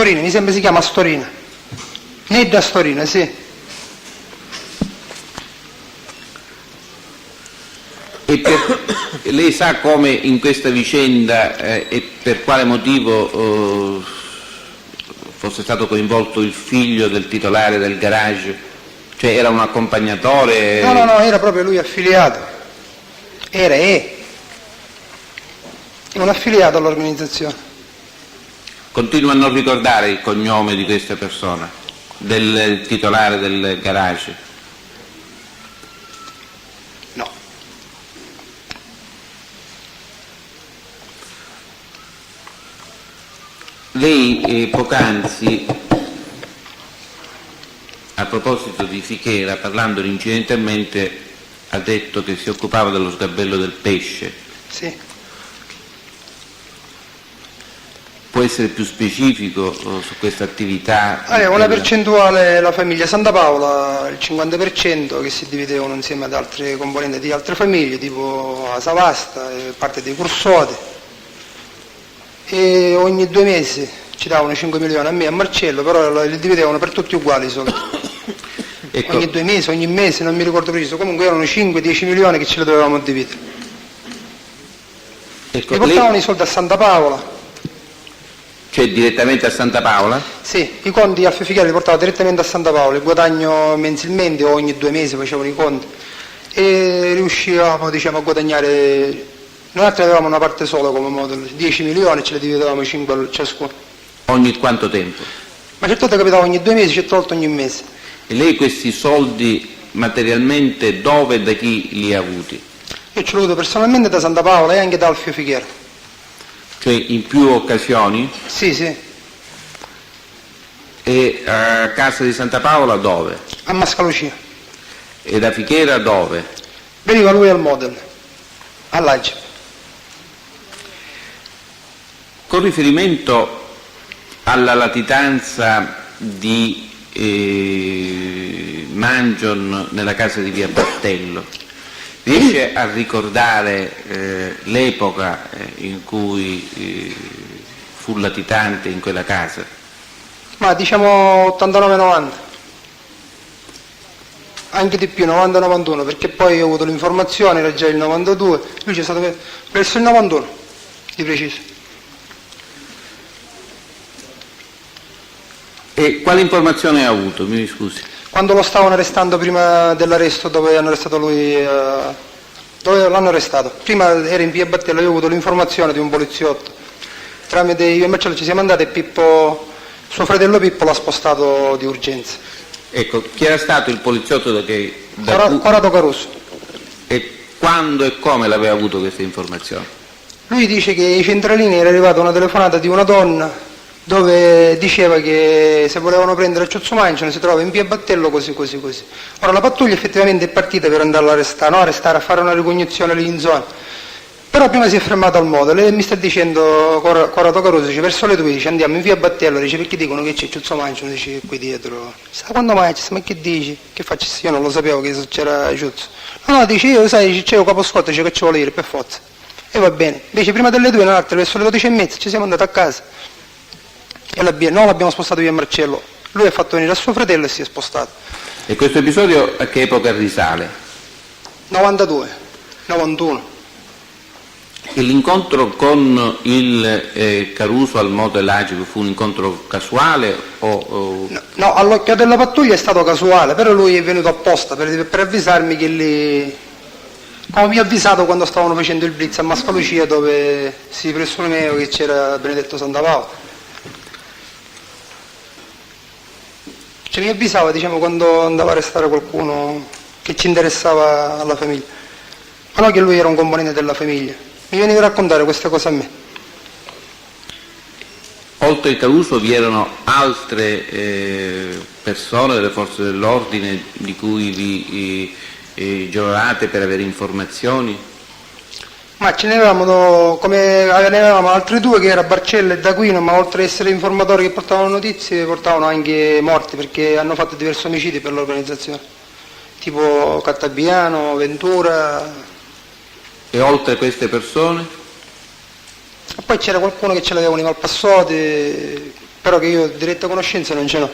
Astorina, mi sembra si chiama Astorina. Nedda Astorina, sì. Lei sa come in questa vicenda e per quale motivo fosse stato coinvolto il figlio del titolare del garage? Cioè era un accompagnatore? No, era proprio lui affiliato. È un affiliato all'organizzazione. Continua a non ricordare il cognome di questa persona, del titolare del garage? No. Lei poc'anzi, a proposito di Fichera, parlandone incidentalmente, ha detto che si occupava dello sgabello del pesce. Sì. Può essere più specifico su questa attività? Una percentuale la famiglia Santa Paola, il 50% che si dividevano insieme ad altre componenti di altre famiglie, tipo la Savasta, parte dei Cursoti, e ogni 2 mesi ci davano 5 milioni a me e a Marcello, però li dividevano per tutti uguali i soldi. Ecco. Ogni 2 mesi, ogni mese, non mi ricordo preciso, comunque erano 5-10 milioni che ce li dovevamo dividere. Ecco, li portavano i soldi a Santa Paola. Cioè direttamente a Santa Paola? Sì, i conti Alfio Fichera li portava direttamente a Santa Paola, il guadagno mensilmente o ogni 2 mesi facevano i conti e riuscivamo a guadagnare, noi altri avevamo una parte sola come modo, 10 milioni, ce le dividevamo 5 ciascuno. Ogni quanto tempo? Ma certe volte capitava ogni 2 mesi, certe volte ogni mese. E lei questi soldi materialmente dove e da chi li ha avuti? Io ce l'ho avuto personalmente da Santa Paola e anche da Alfio Fichera. Cioè in più occasioni? Sì. E a casa di Santa Paola dove? A Mascalucia. E da Fichera dove? Veniva lui al Model, all'Agip. Con riferimento alla latitanza di Mangion nella casa di Via Battello, riesce a ricordare l'epoca in cui fu latitante in quella casa? Ma diciamo 89-90, anche di più, 90-91, perché poi ho avuto l'informazione, era già il 92, lui c'è stato verso il 91, di preciso. E quale informazione ha avuto, mi scusi? Quando lo stavano arrestando prima dell'arresto, dove hanno arrestato lui, dove l'hanno arrestato? Prima era in Via Battello, io ho avuto l'informazione di un poliziotto. Tramite io e Marcello ci siamo andati e Pippo, suo fratello Pippo, l'ha spostato di urgenza. Ecco, chi era stato il poliziotto Corrado Caruso. E quando e come l'aveva avuto questa informazione? Lui dice che ai centralini era arrivata una telefonata di una donna dove diceva che se volevano prendere Ciuzzumanciano si trova in Via Battello così. Ora la pattuglia effettivamente è partita per andarlo a arrestare, a fare una ricognizione lì in zona, però prima si è fermato al modo, lei mi sta dicendo, Corrado Caruso, dice verso le 2, dice andiamo in Via Battello, dice perché dicono che c'è Ciuzzumanciano, dice qui dietro, sa quando mai c'è, ma che dici? Che faccio? Io non lo sapevo che c'era Ciuzzo. No, dice io sai, c'è un caposcotto, dice che ci vuole dire per forza. E va bene, invece prima delle 2, un'altra, verso le 12:30 ci siamo andati a casa. E noi l'abbiamo spostato via Marcello, lui ha fatto venire a suo fratello e si è spostato. E questo episodio a che epoca risale? 92, 91. E l'incontro con il Caruso al Model Agip fu un incontro casuale o... No, all'occhio della pattuglia è stato casuale, però lui è venuto apposta per avvisarmi che lì, come mi ha avvisato quando stavano facendo il blitz a Mascalucia, dove si presumeva che c'era Benedetto Santapaola. Cioè mi avvisava, quando andava a arrestare qualcuno che ci interessava alla famiglia, ma non che lui era un componente della famiglia. Mi veniva a raccontare questa cosa a me. Oltre il Caruso vi erano altre persone delle forze dell'ordine di cui vi giurate per avere informazioni? Ma ce ne avevamo, come ne avevamo altri 2 che era Barcella e D'Aquino, ma oltre ad essere informatori che portavano notizie, portavano anche morti, perché hanno fatto diversi omicidi per l'organizzazione, tipo Cattabiano, Ventura. E oltre queste persone? E poi c'era qualcuno che ce l'avevano i Malpassotti, però che io diretta conoscenza non ce l'ho.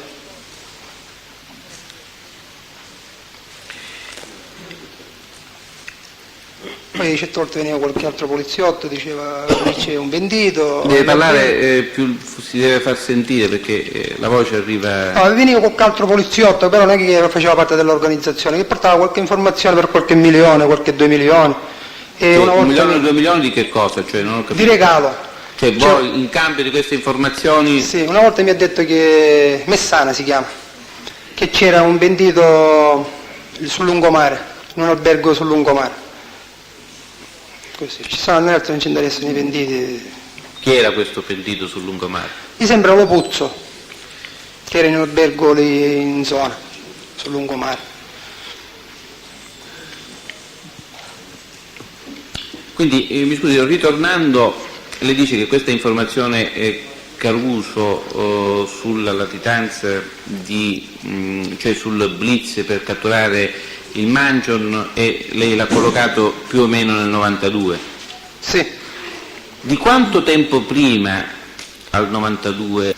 Poi certe volte veniva qualche altro poliziotto, diceva lì c'è un bandito. Deve parlare si deve far sentire perché la voce arriva. No, veniva qualche altro poliziotto, però non è che faceva parte dell'organizzazione, che portava qualche informazione per qualche milione, qualche 2 milioni. E una volta 1 milione o 2 milioni di che cosa? Cioè, non ho capito. di regalo. Cioè voi in cambio di queste informazioni. Sì, una volta mi ha detto che Messana si chiama, che c'era un bandito sul lungomare, in un albergo sul lungomare. Così. Ci sono noi altri non ci interessano i pentiti. Chi era questo pentito sul lungomare? Mi sembra lo Puzzo, che era in un albergo lì in zona, sul lungomare. Quindi mi scusi, ritornando, lei dice che questa informazione Caruso sulla latitanza cioè sul blitz per catturare il Mangion, e lei l'ha collocato più o meno nel 92. Sì, Di quanto tempo prima al 92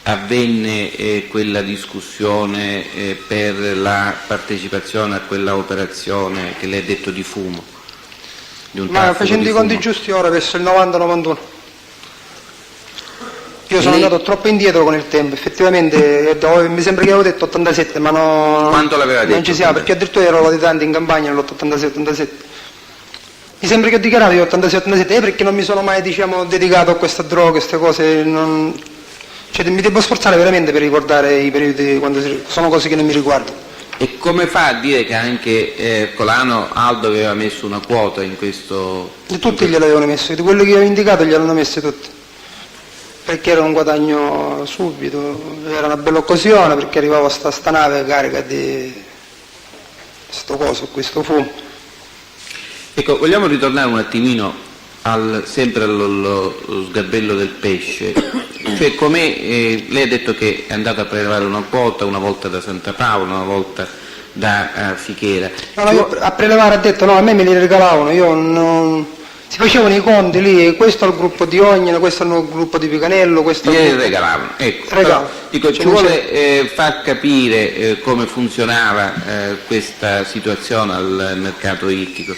avvenne quella discussione per la partecipazione a quella operazione che lei ha detto di fumo? Di un ma traffico facendo di i conti fumo? giusti ora verso il 90-91. Io sono Lei- andato troppo indietro con il tempo, effettivamente mi sembra che avevo detto 87, ma Quanto l'aveva detto? non ci siamo, perché addirittura ero latitante in campagna nell'86-87. Mi sembra che ho dichiarato io 86-87, perché non mi sono mai, diciamo, dedicato a questa droga, queste cose, cioè mi devo sforzare veramente per ricordare i periodi quando sono cose che non mi riguardano. E come fa a dire che anche Ercolano Aldo aveva messo una quota in questo? E tutti gliel'avevano messo, di quello che avevo indicato gliel'hanno messo tutti. Perché era un guadagno subito, era una bella occasione, perché arrivava sta nave carica di sto coso, questo fumo. Ecco, vogliamo ritornare un attimino sempre allo sgabello del pesce. Cioè, lei ha detto che è andata a prelevare una quota, una volta da Santa Paola, una volta da Fichera. No, io a prelevare ha detto no, a me me li regalavano, io non. Si facevano i conti lì, questo è il gruppo di Ognina, questo è il gruppo di Picanello, questo è il Glieli gruppo. regalavano, ecco. Regalo. Però, dico, Cioè, ci vuole far capire come funzionava questa situazione al mercato ittico.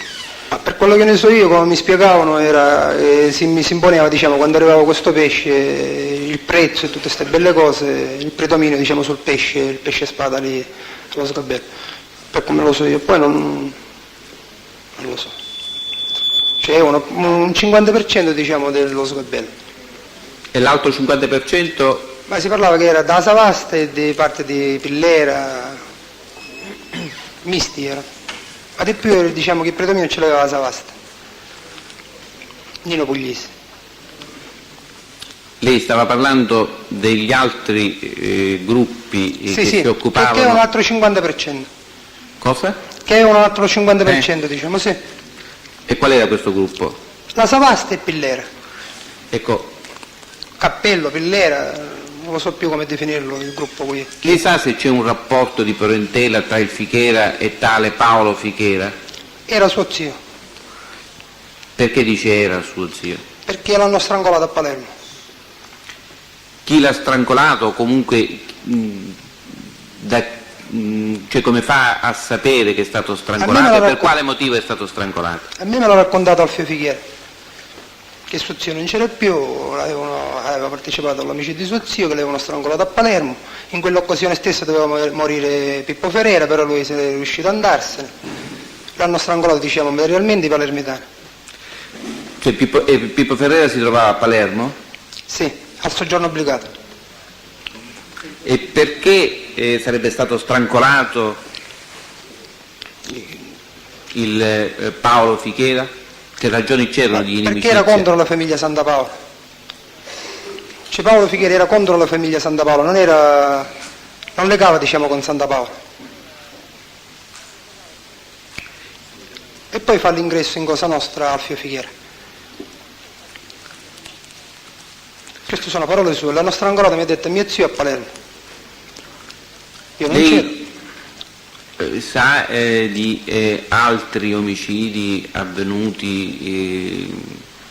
Ma per quello che ne so io, come mi spiegavano, mi si imponeva, diciamo, quando arrivava questo pesce, il prezzo e tutte queste belle cose, il predominio, diciamo, sul pesce, il pesce spada lì, lo sgabello. Per come lo so io, poi non lo so. Cioè un 50% diciamo dello sgabello. E l'altro 50%? Ma si parlava che era da Savasta e di parte di Pillera, misti era. Ma di più diciamo che il predominio ce l'aveva la Savasta. Nino Puglisi. Lei stava parlando degli altri gruppi Sì, che sì, si occupavano. che è un altro 50%. Cosa? Che è un altro 50%, diciamo, sì. E qual era questo gruppo? La Savasta e Pillera. Ecco, Cappello, Pillera, non lo so più come definirlo il gruppo qui. lei sa se c'è un rapporto di parentela tra il Fichera e tale Paolo Fichera? Era suo zio, Perché dice era suo zio? perché l'hanno strangolato a Palermo. Chi l'ha strangolato o comunque cioè come fa a sapere che è stato strangolato e per quale motivo è stato strangolato? A me me l'ha raccontato Alfio Fighiera, che suo zio non c'era più, aveva partecipato all'omicidio di suo zio, che l'avevano strangolato a Palermo. In quell'occasione stessa doveva morire Pippo Ferreira, però lui è riuscito ad andarsene. L'hanno strangolato, diciamo, materialmente i palermitani. Cioè Pippo Ferreira si trovava a Palermo? Sì, al soggiorno obbligato. E perché sarebbe stato strangolato il Paolo Fichera? Che ragioni c'erano di inimicizia? Perché era contro la famiglia Santa Paola. Cioè Paolo Fichera era contro la famiglia Santa Paola, non legava, diciamo, con Santa Paola. E poi fa l'ingresso in Cosa Nostra Alfio Fighiera. Queste sono parole sue, l'hanno strangolato, mi ha detto mio zio a Palermo. Io non c'ero. Lei sa di altri omicidi avvenuti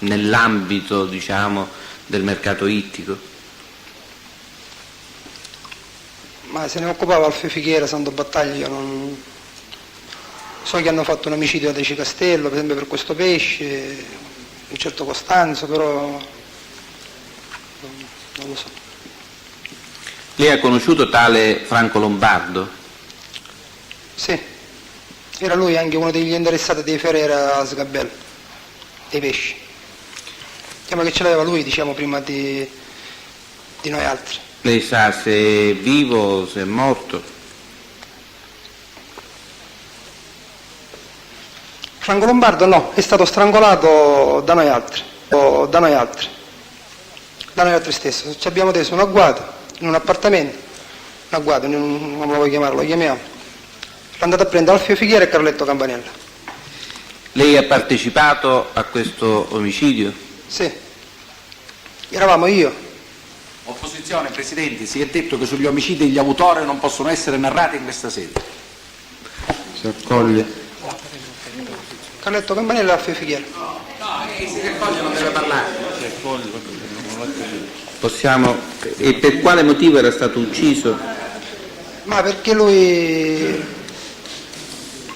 nell'ambito, diciamo, del mercato ittico? Ma se ne occupava Alfio Fighiera, Santo Battaglia, io non... So che hanno fatto un omicidio a Deci Castello, per esempio per questo pesce, un certo Costanzo, però non lo so. Lei ha conosciuto tale Franco Lombardo? Sì, era lui anche uno degli interessati dei Ferrera a Sgabello, dei pesci. Diciamo che ce l'aveva lui, diciamo, prima di noi altri. Lei sa se è vivo, se è morto? Franco Lombardo no, è stato strangolato da noi altri, da noi altri stessi. Ci abbiamo teso un agguato in un appartamento, un agguato, come lo vuoi chiamare, lo chiamiamo. L'è andato a prendere Alfio Fighiera e Carletto Campanella. Lei ha partecipato a questo omicidio? Sì, eravamo io. Opposizione, Presidente, si è detto che sugli omicidi gli autori non possono essere narrati in questa sede. Si accoglie. Carletto Campanella e Alfio Fighiera. Se Foglia non deve parlare. Possiamo... E per quale motivo era stato ucciso? Ma perché lui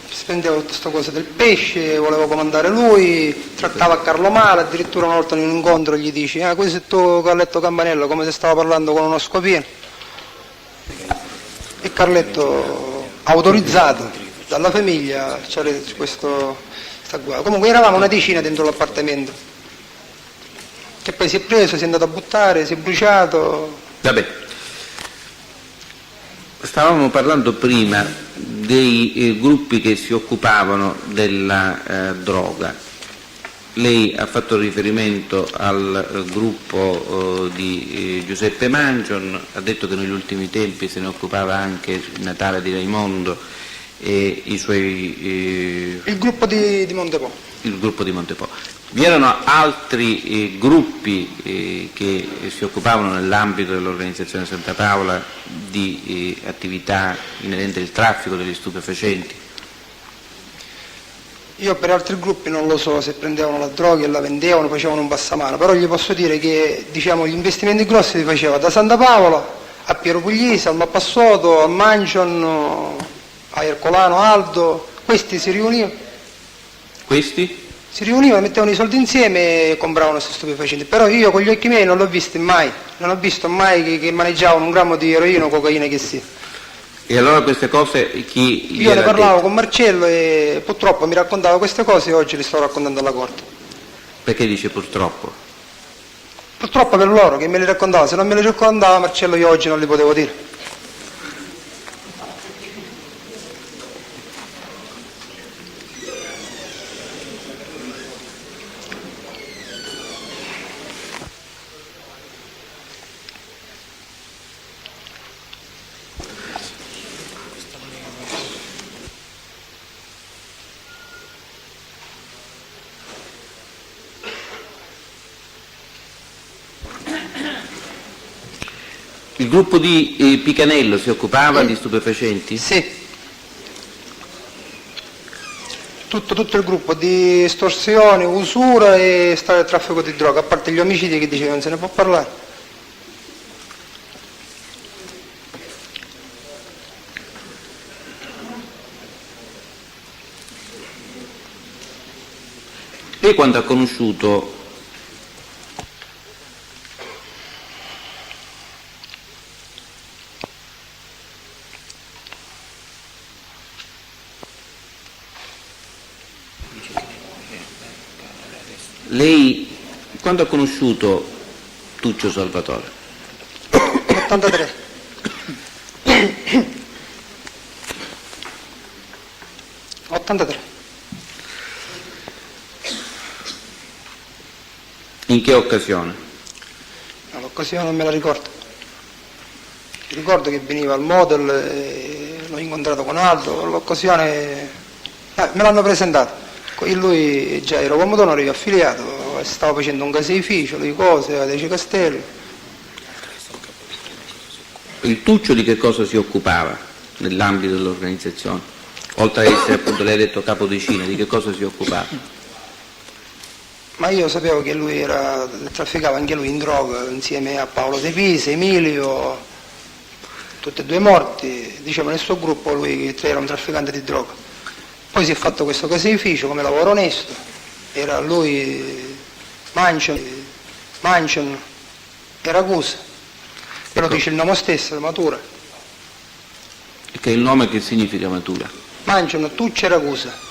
spendeva tutte queste cose del pesce, voleva comandare lui, trattava Carlo male, addirittura una volta in un incontro gli dice questo è tuo Carletto Campanella, come se stava parlando con uno scopieno. E Carletto, autorizzato dalla famiglia, c'era questo... Comunque eravamo una decina dentro l'appartamento, che poi si è preso, si è andato a buttare, si è bruciato. Vabbè, stavamo parlando prima dei gruppi che si occupavano della droga. Lei ha fatto riferimento al gruppo di Giuseppe Mangion, ha detto che negli ultimi tempi se ne occupava anche Natale di Raimondo e i suoi... Il gruppo di Montepo. Il gruppo di Montepo. Vi erano altri gruppi che si occupavano nell'ambito dell'organizzazione Santa Paola di attività inerente al traffico degli stupefacenti? Io per altri gruppi non lo so se prendevano la droga e la vendevano, facevano un passamano, però gli posso dire che gli investimenti grossi li faceva da Santa Paola a Piero Puglisi, al Mappassotto, a Mangion, a Ercolano, Aldo. Questi si riunivano. Questi? Si riunivano, mettevano i soldi insieme e compravano questi stupefacenti. Però io con gli occhi miei non l'ho visto mai, non ho visto mai che maneggiavano un grammo di eroina o cocaina che sia. E allora queste cose chi Io ne parlavo detto? con Marcello e purtroppo mi raccontava queste cose e oggi le sto raccontando alla corte. Perché dice purtroppo? Purtroppo per loro che me le raccontava, se non me le raccontava Marcello io oggi non le potevo dire. Il gruppo di Picanello si occupava di stupefacenti? Sì. Tutto il gruppo di estorsione, usura e traffico di droga, a parte gli omicidi che dice non se ne può parlare. Lei quando ha conosciuto Tuccio Salvatore? 83. In che occasione? L'occasione non me la ricordo. Mi ricordo che veniva al Model, l'ho incontrato con Aldo, l'occasione me l'hanno presentato. Lui già era commodore affiliato, stava facendo un caseificio, le cose, a Deci Castello. Il Tuccio di che cosa si occupava nell'ambito dell'organizzazione? Oltre ad essere, appunto, lei ha detto capodecina, di che cosa si occupava? Ma io sapevo che lui trafficava anche lui in droga insieme a Paolo De Pisa, Emilio, tutti e due morti. Diciamo nel suo gruppo lui era un trafficante di droga. Poi si è fatto questo caseificio come lavoro onesto, era lui Mancion e Ragusa, e lo dice il nome stesso, Matura. Che è il nome che significa Matura? Mancion, Tuccio e Ragusa.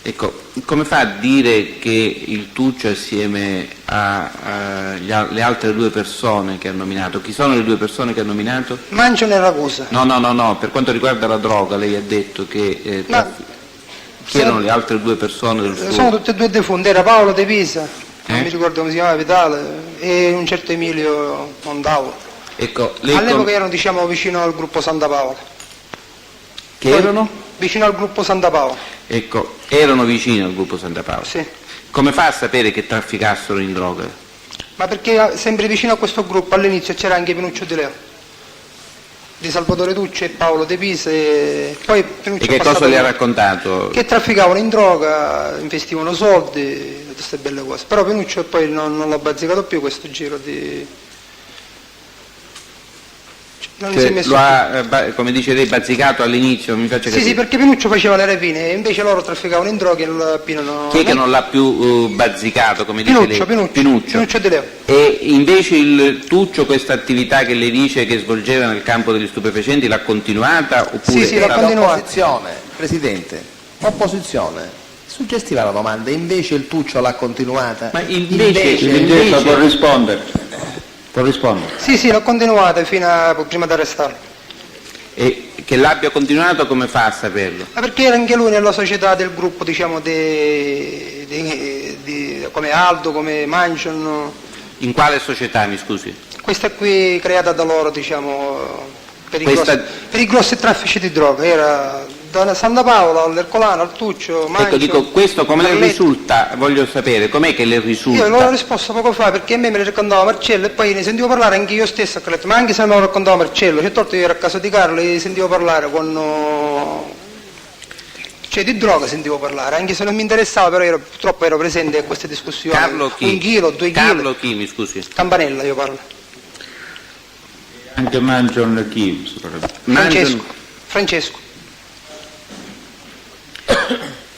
Ecco, come fa a dire che il Tuccio assieme alle altre due persone che ha nominato, chi sono le due persone che ha nominato? Mancion e Ragusa. No, per quanto riguarda la droga lei ha detto che chi erano le altre due persone del suo... Sono tutte e due defunti, era Paolo De Pisa, non mi Eh? ricordo come si chiamava, Vitale, e un certo Emilio Mondavo. Ecco, lei All'epoca erano diciamo vicino al gruppo Santa Paola. che erano? Vicino al gruppo Santa Paola, Ecco, erano vicini al gruppo Santa Paola. sì. Come fa a sapere che trafficassero in droga? Ma perché sempre vicino a questo gruppo all'inizio c'era anche Pinuccio Di Leo, di Salvatore Tucci e Paolo De Pisa, e poi Pinuccio E che è passato cosa le ha con- raccontato? Che trafficavano in droga, investivano soldi, tutte queste belle cose. Però Pinuccio poi non l'ha bazzicato più questo giro di... Non si è Cioè, messo lo più. ha, come dice lei, bazzicato all'inizio, mi faccia Sì, capire. sì, perché Pinuccio faceva le rapine e invece loro trafficavano in droga e il Pino no. Chi è che non l'ha più bazzicato, come dice lei? Pinuccio Di Leo. E invece il Tuccio questa attività che lei dice che svolgeva nel campo degli stupefacenti l'ha continuata oppure... Sì, l'ha continuata. Opposizione, Presidente, opposizione. Suggestiva la domanda, invece il Tuccio l'ha continuata? Ma invece- può rispondere. Può rispondere. Sì, l'ho continuata fino a prima di arrestarlo. E che l'abbia continuato come fa a saperlo? Ma perché era anche lui nella società del gruppo, diciamo, come Aldo, come Mancion, In quale società, mi scusi? questa qui creata da loro, diciamo, per Questa- i grossi traffici di droga, era da Santa Paola all'Ercolano, al Tuccio, Mancion, Ecco, dico, questo come le Carletti. risulta, voglio sapere, com'è che le Io risulta? l'ho risposto poco fa perché a me le raccontava Marcello e poi ne sentivo parlare anche io stesso a Carletto, ma anche se non me lo raccontava Marcello, c'è torto io ero a casa di Carlo e sentivo parlare cioè di droga sentivo parlare, anche se non mi interessava, però purtroppo ero presente a queste discussioni. Carlo chi? 1 chilo, 2 chili. Carlo chi, mi scusi? Campanella io parlo. Anche Mancion chi? Francesco.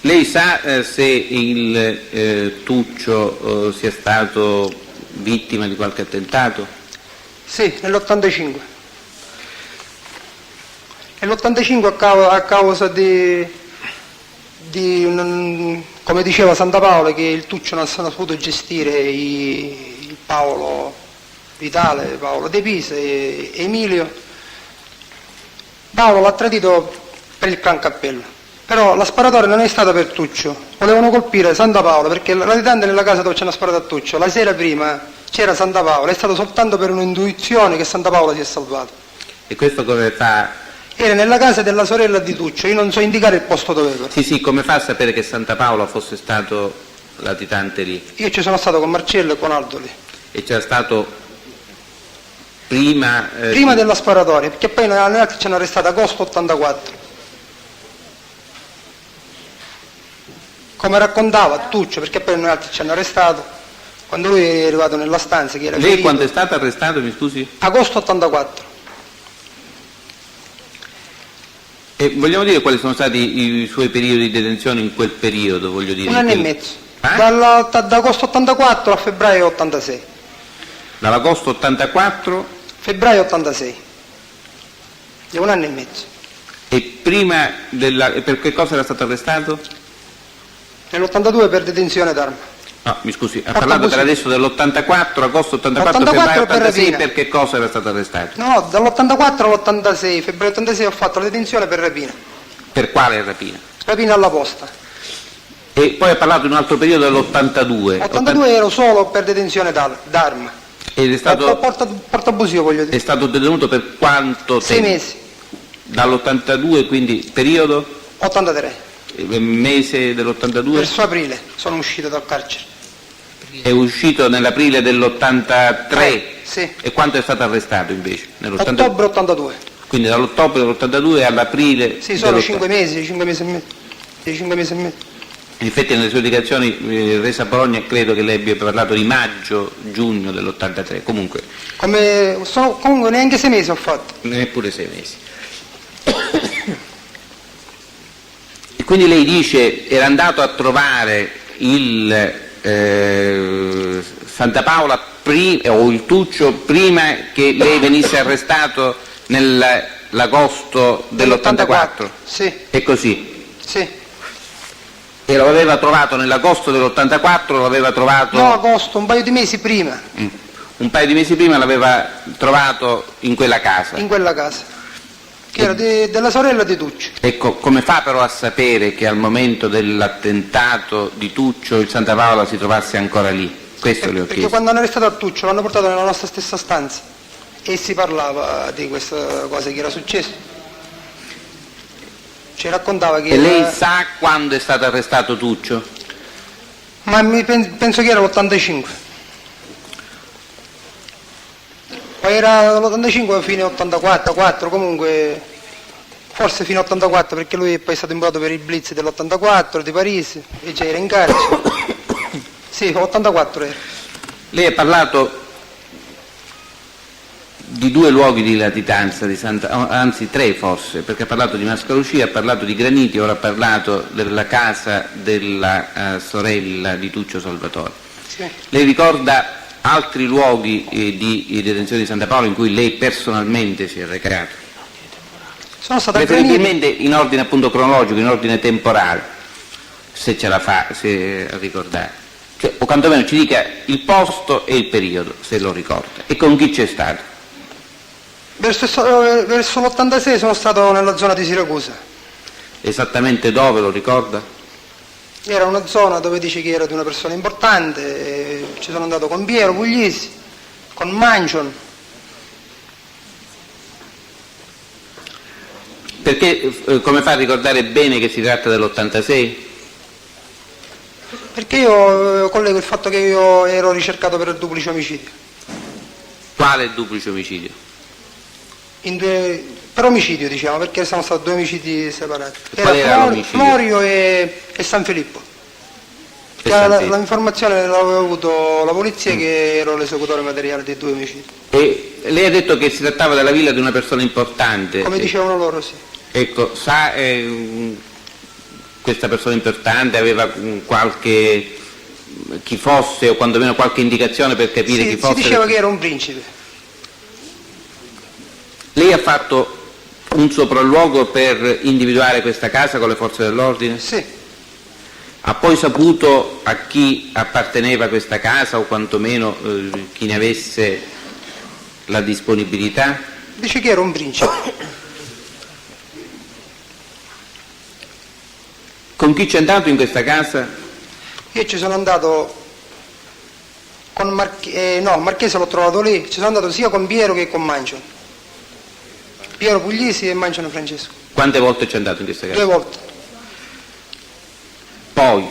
Lei sa se il Tuccio sia stato vittima di qualche attentato? Sì, nell'85. Nell'85 a causa come diceva Santa Paola, che il Tuccio non si è potuto gestire il Paolo Vitale, Paolo De Pisa e Emilio. Paolo l'ha tradito per il Gran Cappello. Però la sparatoria non è stata per Tuccio, volevano colpire Santa Paola perché l'abitante nella casa dove ci hanno sparato a Tuccio, la sera prima c'era Santa Paola, è stato soltanto per un'intuizione che Santa Paola si è salvato. E questo come fa? Era nella casa della sorella di Tuccio, io non so indicare il posto dove era. Sì, come fa a sapere che Santa Paola fosse stato latitante lì? Io ci sono stato con Marcello e con Aldo lì, E c'era stato prima... prima della sparatoria, perché poi noi altri ci hanno arrestato agosto 84. Come raccontava Tuccio, perché poi noi altri ci hanno arrestato, quando lui è arrivato nella stanza che era Lei ferito, quando è stato arrestato, mi scusi? agosto 84. E vogliamo dire quali sono stati i suoi periodi di detenzione in quel periodo, voglio dire? 1 anno e in quel- mezzo, Eh? da agosto 84 a febbraio 86. Dall'agosto 84 Febbraio 86, è 1 anno e mezzo. e prima della... e per che cosa era stato arrestato? Nell'82 per detenzione d'arma. No, mi scusi, ha Porta parlato per abusivo. adesso dell'84, agosto 84, 84 febbraio per 86, rapina. per che cosa era stato arrestato? No, dall'84 all'86, febbraio 86 ho fatto la detenzione per rapina. Per quale rapina? Rapina alla posta. E poi ha parlato di un altro periodo dell'82. 82 ero solo per detenzione d'arma. Ed è stato, Porta abusivo voglio è dire. stato detenuto per quanto 6 tempo? mesi, Dall'82, quindi periodo? 83. Mese dell'82? Verso aprile sono uscito dal carcere. È uscito nell'aprile dell'83? Sì. E quanto è stato arrestato invece? Nell'82? Ottobre 82. Quindi dall'ottobre dell'82 all'aprile Sì, sono dell'80. 5 mesi, 5 mesi e mezzo. 5 mesi e mezzo. In effetti nelle sue dichiarazioni rese a Bologna credo che lei abbia parlato di maggio-giugno dell'83, comunque Comunque neanche 6 mesi ho fatto. neppure 6 mesi. E quindi lei dice era andato a trovare il Santa Paola o il Tuccio prima che lei venisse arrestato nell'agosto dell'84? Sì, È così? sì. E lo aveva trovato nell'agosto dell'84, lo aveva trovato... No, agosto, un paio di mesi prima, Un paio di mesi prima l'aveva trovato in quella casa. in quella casa, che era della sorella di Tuccio. Ecco, come fa però a sapere che al momento dell'attentato di Tuccio il Santa Paola si trovasse ancora lì? Questo le ho Perché chiesto. quando hanno arrestato a Tuccio l'hanno portato nella nostra stessa stanza e si parlava di questa cosa che era successo. Ci raccontava che E lei sa quando è stato arrestato Tuccio? ma penso che era l'85. Poi era l'85 fine 84, comunque forse fino all'84 perché lui è poi stato imputato per il blitz dell'84 di Parisi e già era in carcere. Sì, 84 era. Lei ha parlato di 2 luoghi di latitanza, anzi 3 forse, perché ha parlato di Mascalucia, ha parlato di Graniti, ora ha parlato della casa della sorella di Tuccio Salvatore. Sì. Lei ricorda altri luoghi di detenzione di Santa Paola in cui lei personalmente si è recato? Sono stato a Graniti. Preferibilmente in ordine appunto cronologico, in ordine temporale, se ce la fa, se a ricordare. Cioè, o quantomeno ci dica il posto e il periodo, se lo ricorda, e con chi c'è stato. Verso l'86 sono stato nella zona di Siracusa. Esattamente dove, lo ricorda? Era una zona dove dice che era di una persona importante, e ci sono andato con Piero Puglisi, con Mancion. Perché, come fa a ricordare bene che si tratta dell'86? Perché io collego il fatto che io ero ricercato per il duplice omicidio. Quale duplice omicidio? Per omicidio diciamo, perché sono stati 2 omicidi separati. Qual era l'omicidio? Florio e San Filippo. E San Filippo. L'informazione l'aveva avuto la polizia che ero l'esecutore materiale dei 2 omicidi. E lei ha detto che si trattava della villa di una persona importante. Come dicevano loro, sì. Ecco, sa questa persona importante aveva qualche chi fosse o quantomeno qualche indicazione per capire chi Si fosse? diceva che era un principe. Lei ha fatto un sopralluogo per individuare questa casa con le forze dell'ordine? Sì, Ha poi saputo a chi apparteneva questa casa o quantomeno chi ne avesse la disponibilità? dice che era un principe. Con chi c'è andato in questa casa? Io ci sono andato con Marchese l'ho trovato lì, ci sono andato sia con Piero che con Mancion. Piero Puglisi e Mancion Francesco. Quante volte c'è andato in questa 2 casa? volte. Poi,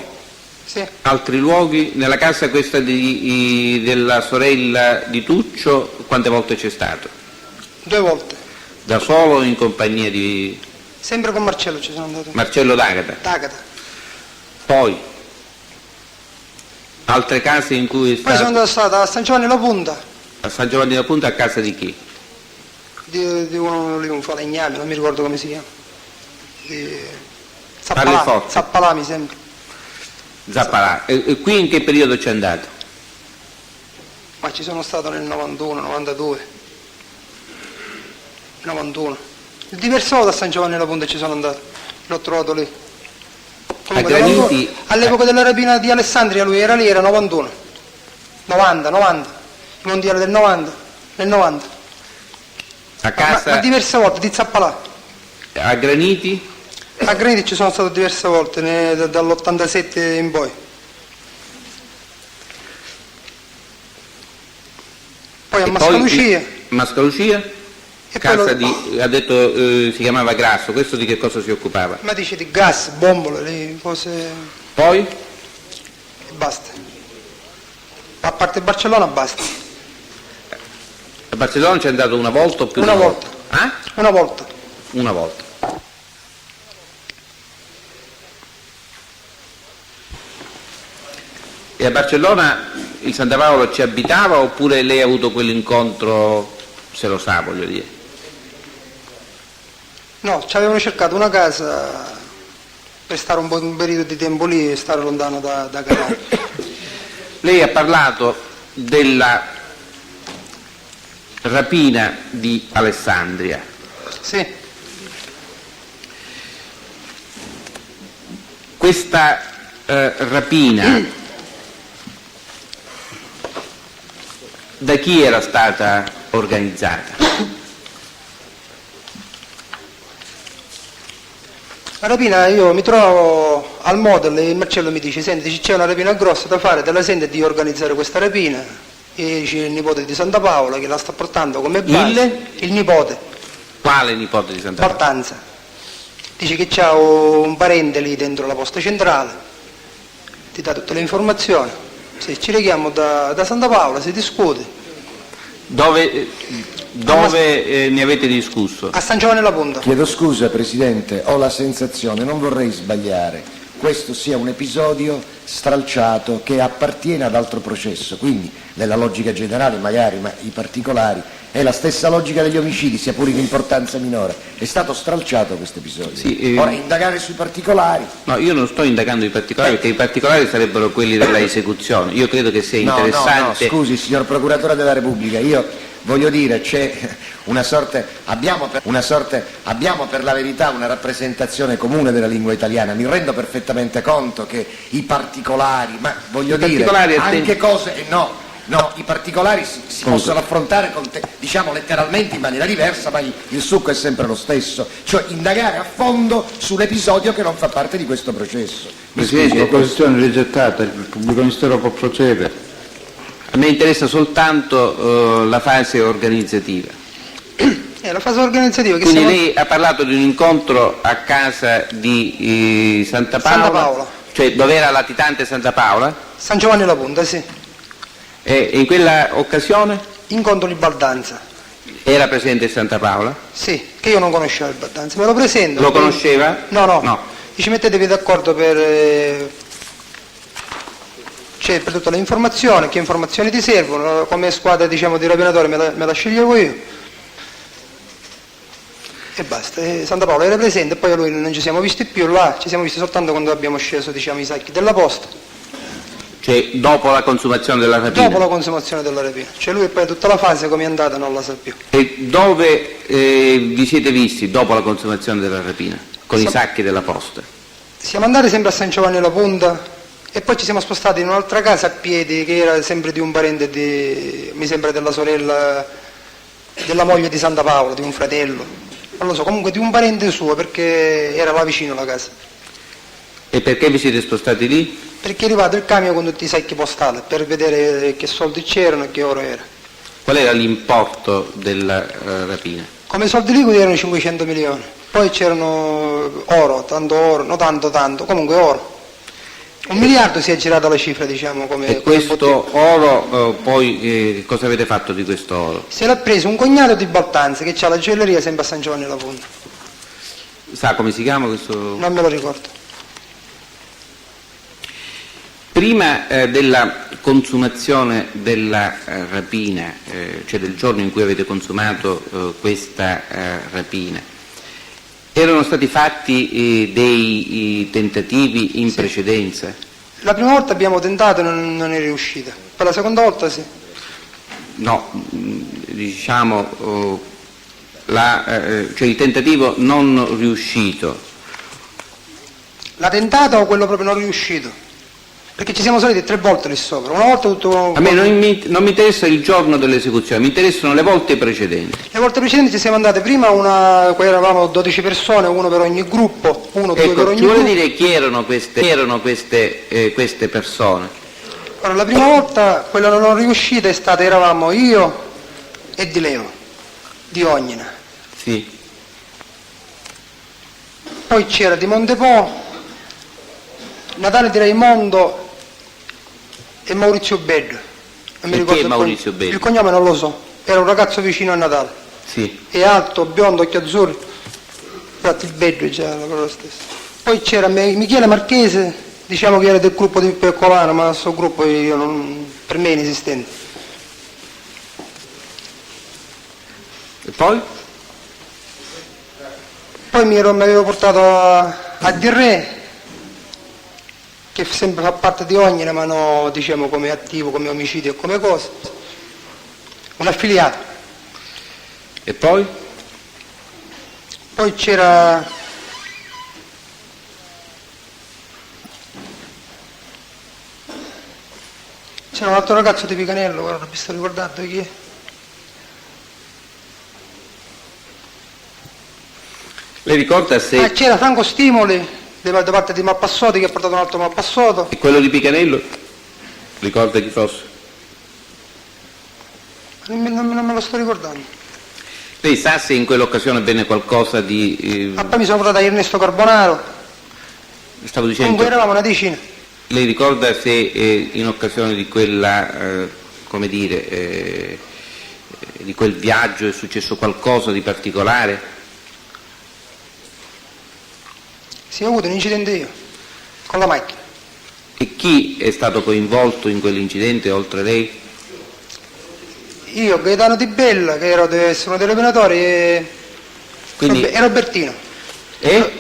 Sì. altri luoghi? Nella casa questa della sorella di Tuccio, quante volte c'è stato? 2 volte. Da solo o in compagnia di Sempre con Marcello ci sono andato. Marcello D'Agata? D'Agata. Poi, altre case in cui è Poi sono stato? andato a San Giovanni la Punta, A San Giovanni da Punta, a casa di chi? di uno lì, un falegname, non mi ricordo come si chiama. Parli forte. Zappalà mi sembra. Zappalà. E qui in che periodo c'è andato? Ma ci sono stato nel 91, 92. 91. Diverse volte a San Giovanni la Punta ci sono andato. L'ho trovato lì. Comunque, Graniti? all'epoca della rapina di Alessandria lui era lì, era 91. 90. Il mondiale del 90. Nel 90. A casa, Ma diverse volte, di Zappalà. a Graniti? A Graniti ci sono stato diverse volte, dall'87 in poi. Poi a E Mascalucia. Mascalucia? E poi Casa di, ha detto si chiamava Grasso, questo di che cosa si occupava? Ma dice di gas, bombole, le cose Poi? e basta. A parte Barcellona basta. A Barcellona c'è andato una volta o più? Una di volta. Ah? Una volta. Una volta. E a Barcellona il Santa Paola ci abitava oppure lei ha avuto quell'incontro, se lo sa, voglio dire? No, ci avevano cercato una casa per stare un buon periodo di tempo lì e stare lontano da casa. Lei ha parlato della rapina di Alessandria. Sì, Questa rapina da chi era stata organizzata? la rapina, io mi trovo al Model e il Marcello mi dice: senti, c'è una rapina grossa da fare, te la senti di organizzare questa rapina? E c'è il nipote di Santa Paola che la sta portando come base. Il nipote, Quale nipote di Santa Paola? Portanza. Dice che c'ha un parente lì dentro la posta centrale, ti dà tutte le informazioni. Se ci leghiamo da Santa Paola si discute. Dove ne avete discusso? A San Giovanni la Punta. Chiedo scusa Presidente, ho la sensazione, non vorrei sbagliare, questo sia un episodio stralciato che appartiene ad altro processo, quindi nella logica generale magari, ma i particolari, è la stessa logica degli omicidi, sia pure in importanza minore. È stato stralciato questo episodio. Sì, Ora indagare sui particolari. No, io non sto indagando i particolari perché i particolari sarebbero quelli della esecuzione. Io credo che sia interessante. No, scusi signor Procuratore della Repubblica, io voglio dire, c'è abbiamo per la verità una rappresentazione comune della lingua italiana, mi rendo perfettamente conto che i particolari, ma voglio dire, anche cose, no, i particolari si possono affrontare diciamo letteralmente in maniera diversa, ma il succo è sempre lo stesso, cioè indagare a fondo sull'episodio che non fa parte di questo processo. Presidente, la posizione rigettata, il pubblico ministero può procedere. A me interessa soltanto la fase organizzativa. La fase organizzativa che Quindi lei ha parlato di un incontro a casa di Santa Paola, cioè dove era latitante Santa Paola? San Giovanni la Punta, sì. E in quella occasione Incontro di Baldanza. era presente Santa Paola? Sì, che io non conoscevo il Baldanza, me lo presento. Lo conosceva? No. Dici mettetevi d'accordo per tutte le informazioni, che informazioni ti servono, come squadra diciamo di rapinatori me la sceglievo io. E basta, Santa Paola era presente e poi lui non ci siamo visti più là, ci siamo visti soltanto quando abbiamo sceso diciamo i sacchi della posta. Cioè dopo la consumazione della rapina? Dopo la consumazione della rapina, cioè lui e poi tutta la fase come è andata non la sa più. E dove vi siete visti dopo la consumazione della rapina? Con i sacchi della posta? Siamo andati sempre a San Giovanni la Punta e poi ci siamo spostati in un'altra casa a piedi che era sempre di un parente mi sembra della sorella, della moglie di Santa Paola, di un fratello, non lo so, comunque di un parente suo perché era là vicino la casa. E perché vi siete spostati lì? Perché è arrivato il camion con tutti i sacchi postali per vedere che soldi c'erano e che oro era. Qual era l'importo della rapina? Come soldi liquidi erano 500 milioni, poi c'erano oro, no tanto, comunque oro. 1 miliardo si è girata la cifra, diciamo, come. E questo oro, poi cosa avete fatto di questo oro? Se l'ha preso un cognato di Baltanza che ha la gioielleria sempre a San Giovanni la Punta. Sa come si chiama questo? Non me lo ricordo. Prima della consumazione della rapina, cioè del giorno in cui avete consumato questa rapina, erano stati fatti dei tentativi in precedenza? La prima volta abbiamo tentato e non è riuscita, per la seconda volta sì. No, diciamo, cioè il tentativo non riuscito. L'ha tentata o quello proprio non riuscito? Perché ci siamo saliti 3 volte lì sopra, una volta tutto. A me non mi interessa il giorno dell'esecuzione, mi interessano le volte precedenti. Le volte precedenti ci siamo andate prima qua eravamo 12 persone, uno per ogni gruppo, uno, due per ogni ci vuole gruppo. dire chi erano queste persone? Allora, la prima volta quella non riuscita è stata, eravamo io e Di Leo, di Ognina. Sì. Poi c'era Di Montepò, Natale di Raimondo e Maurizio Beddo. Non mi E ricordo chi è Maurizio Beddo? Il cognome non lo so, era un ragazzo vicino a Natale. Sì. È alto, biondo, occhi azzurri. Infatti il Beddo è già la parola stessa. Poi c'era Michele Marchese Diciamo che era del gruppo di Peccolano, ma questo gruppo per me è inesistente. E poi? Poi mi avevo portato a Di Re, che sempre fa parte di Ognina, ma no, diciamo come attivo, come omicidio e come cosa. Un affiliato. E poi? Poi c'era un altro ragazzo di Picanello, guarda, non mi sto ricordando chi è. Lei ricorda se C'era Franco Stimoli da parte di Mappassoti, che ha portato un altro Mappassotto. e quello di Picanello? Ricorda chi fosse? Non me lo sto ricordando. Lei sa se in quell'occasione venne qualcosa di... Poi mi sono portato a Ernesto Carbonaro, stavo dicendo... comunque eravamo una decina. Lei ricorda se in occasione di quella, come dire, di quel viaggio è successo qualcosa di particolare? Sì, ho avuto un incidente io, con la macchina. E chi è stato coinvolto in quell'incidente oltre lei? Io, Gaetano Di Bella, che deve essere uno dei rapinatori, e Robertino.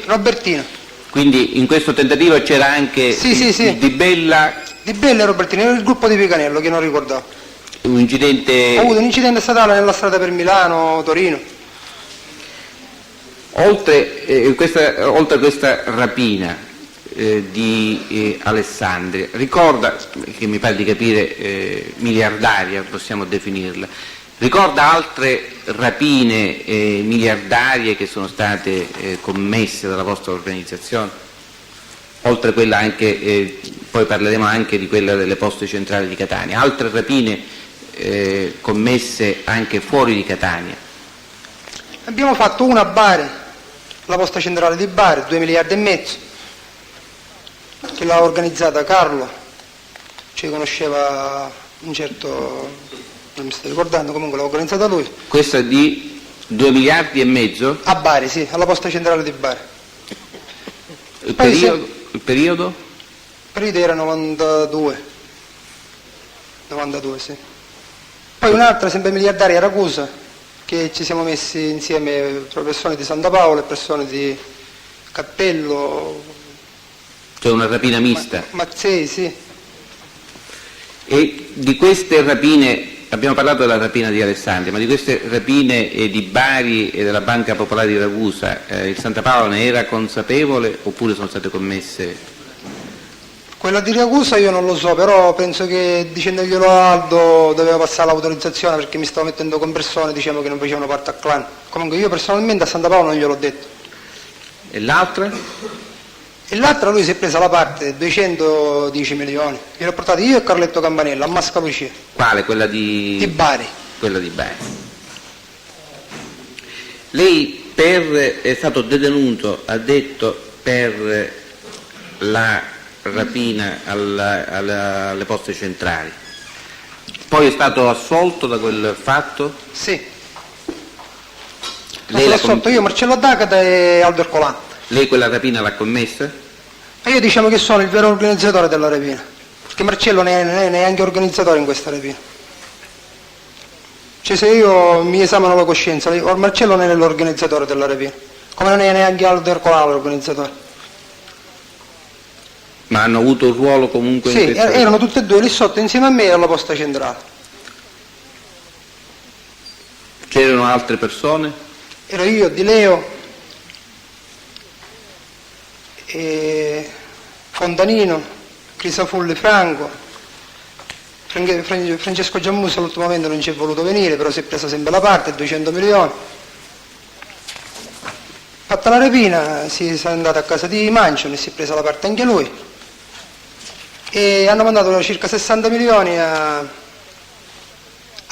Robertino. Quindi in questo tentativo c'era anche Sì. Di Bella, Di Bella e Robertino, era il gruppo di Picanello, che non ricordavo. un incidente... Ho avuto un incidente statale nella strada per Milano, Torino. Oltre questa rapina di Alessandria, ricorda, che mi pare di capire miliardaria, possiamo definirla, ricorda altre rapine miliardarie che sono state commesse dalla vostra organizzazione? Oltre quella anche, poi parleremo anche di quella delle poste centrali di Catania, altre rapine commesse anche fuori di Catania? Abbiamo fatto una a Bari, la posta centrale di Bari, 2,5 miliardi, che l'ha organizzata Carlo, ci conosceva un certo, non mi sto ricordando, comunque l'ha organizzata lui. Questa di 2,5 miliardi? A Bari, sì, alla posta centrale di Bari. Il Poi periodo? Il periodo? Il periodo era 92, sì. Poi un'altra, sempre miliardaria, a Ragusa, che ci siamo messi insieme persone di Santa Paola e persone di Cappello, Cioè una rapina mista. Mazzei, sì. E di queste rapine, abbiamo parlato della rapina di Alessandria, ma di queste rapine di Bari e della Banca Popolare di Ragusa, il Santa Paola ne era consapevole oppure sono state commesse? Quella di Ragusa io non lo so, però penso che dicendoglielo a Aldo doveva passare l'autorizzazione, perché mi stavo mettendo con persone, diciamo, che non facevano parte al clan. Comunque io personalmente a Santa Paola non gliel'ho detto. E l'altra? E l'altra lui si è presa la parte, 210 milioni. Gliel'ho portato io e Carletto Campanella a Mascalucia. Quale? Quella di... Di Bari. Quella di Bari. Lei è stato detenuto, ha detto, per la rapina alle poste centrali. Poi è stato assolto da quel fatto? Sì. Lei L'ho assolto io, Marcello D'Agata e Aldo Ercolà. Lei quella rapina l'ha commessa? E io diciamo che sono il vero organizzatore della rapina, perché Marcello non è neanche organizzatore in questa rapina. Cioè se io mi esamino la coscienza, Marcello non è l'organizzatore della rapina, come non è neanche Aldo Ercolà l'organizzatore. Ma hanno avuto un ruolo comunque in Sì, questa... erano tutte e due lì sotto insieme a me alla posta centrale. C'erano altre persone? Ero io, Di Leo, e Fontanino, Crisafulli Franco, Francesco Giammusa all'ultimo momento non ci è voluto venire, però si è presa sempre la parte, 200 milioni. Fatta la rapina si è andato a casa di Mancione e si è presa la parte anche lui. E hanno mandato circa 60 milioni a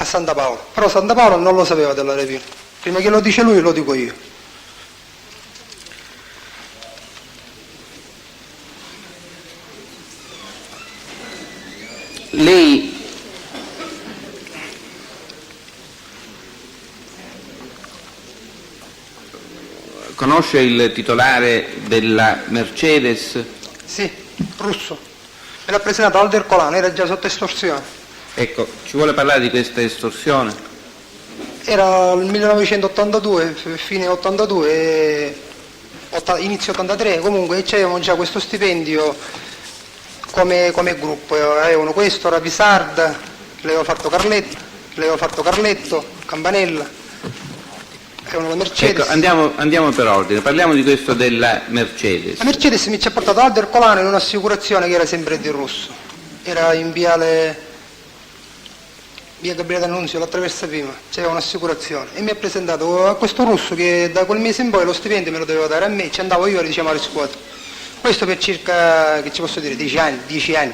Santa Paola, però Santa Paola non lo sapeva della rapina, prima che lo dice lui lo dico io. Lei conosce il titolare della Mercedes? Sì, Russo. Me l'ha presentato Aldo Ercolano, era già sotto estorsione. Ecco, ci vuole parlare di questa estorsione? Era il 1982, fine 82, inizio 83, comunque c'avevamo già questo stipendio come gruppo. Avevano questo, Rapisarda, l'aveva fatto Carletto, Campanella, avevano la Mercedes. Ecco, andiamo per ordine, parliamo di questo della Mercedes. La Mercedes mi ci ha portato Aldo Ercolano in un'assicurazione che era sempre di Russo, era in via Gabriele D'Annunzio, l'attraversa prima, c'era un'assicurazione e mi ha presentato a questo Russo che da quel mese in poi lo stipendio me lo doveva dare a me, ci andavo io diciamo a riscuotere. Questo per circa, che ci posso dire, 10 anni.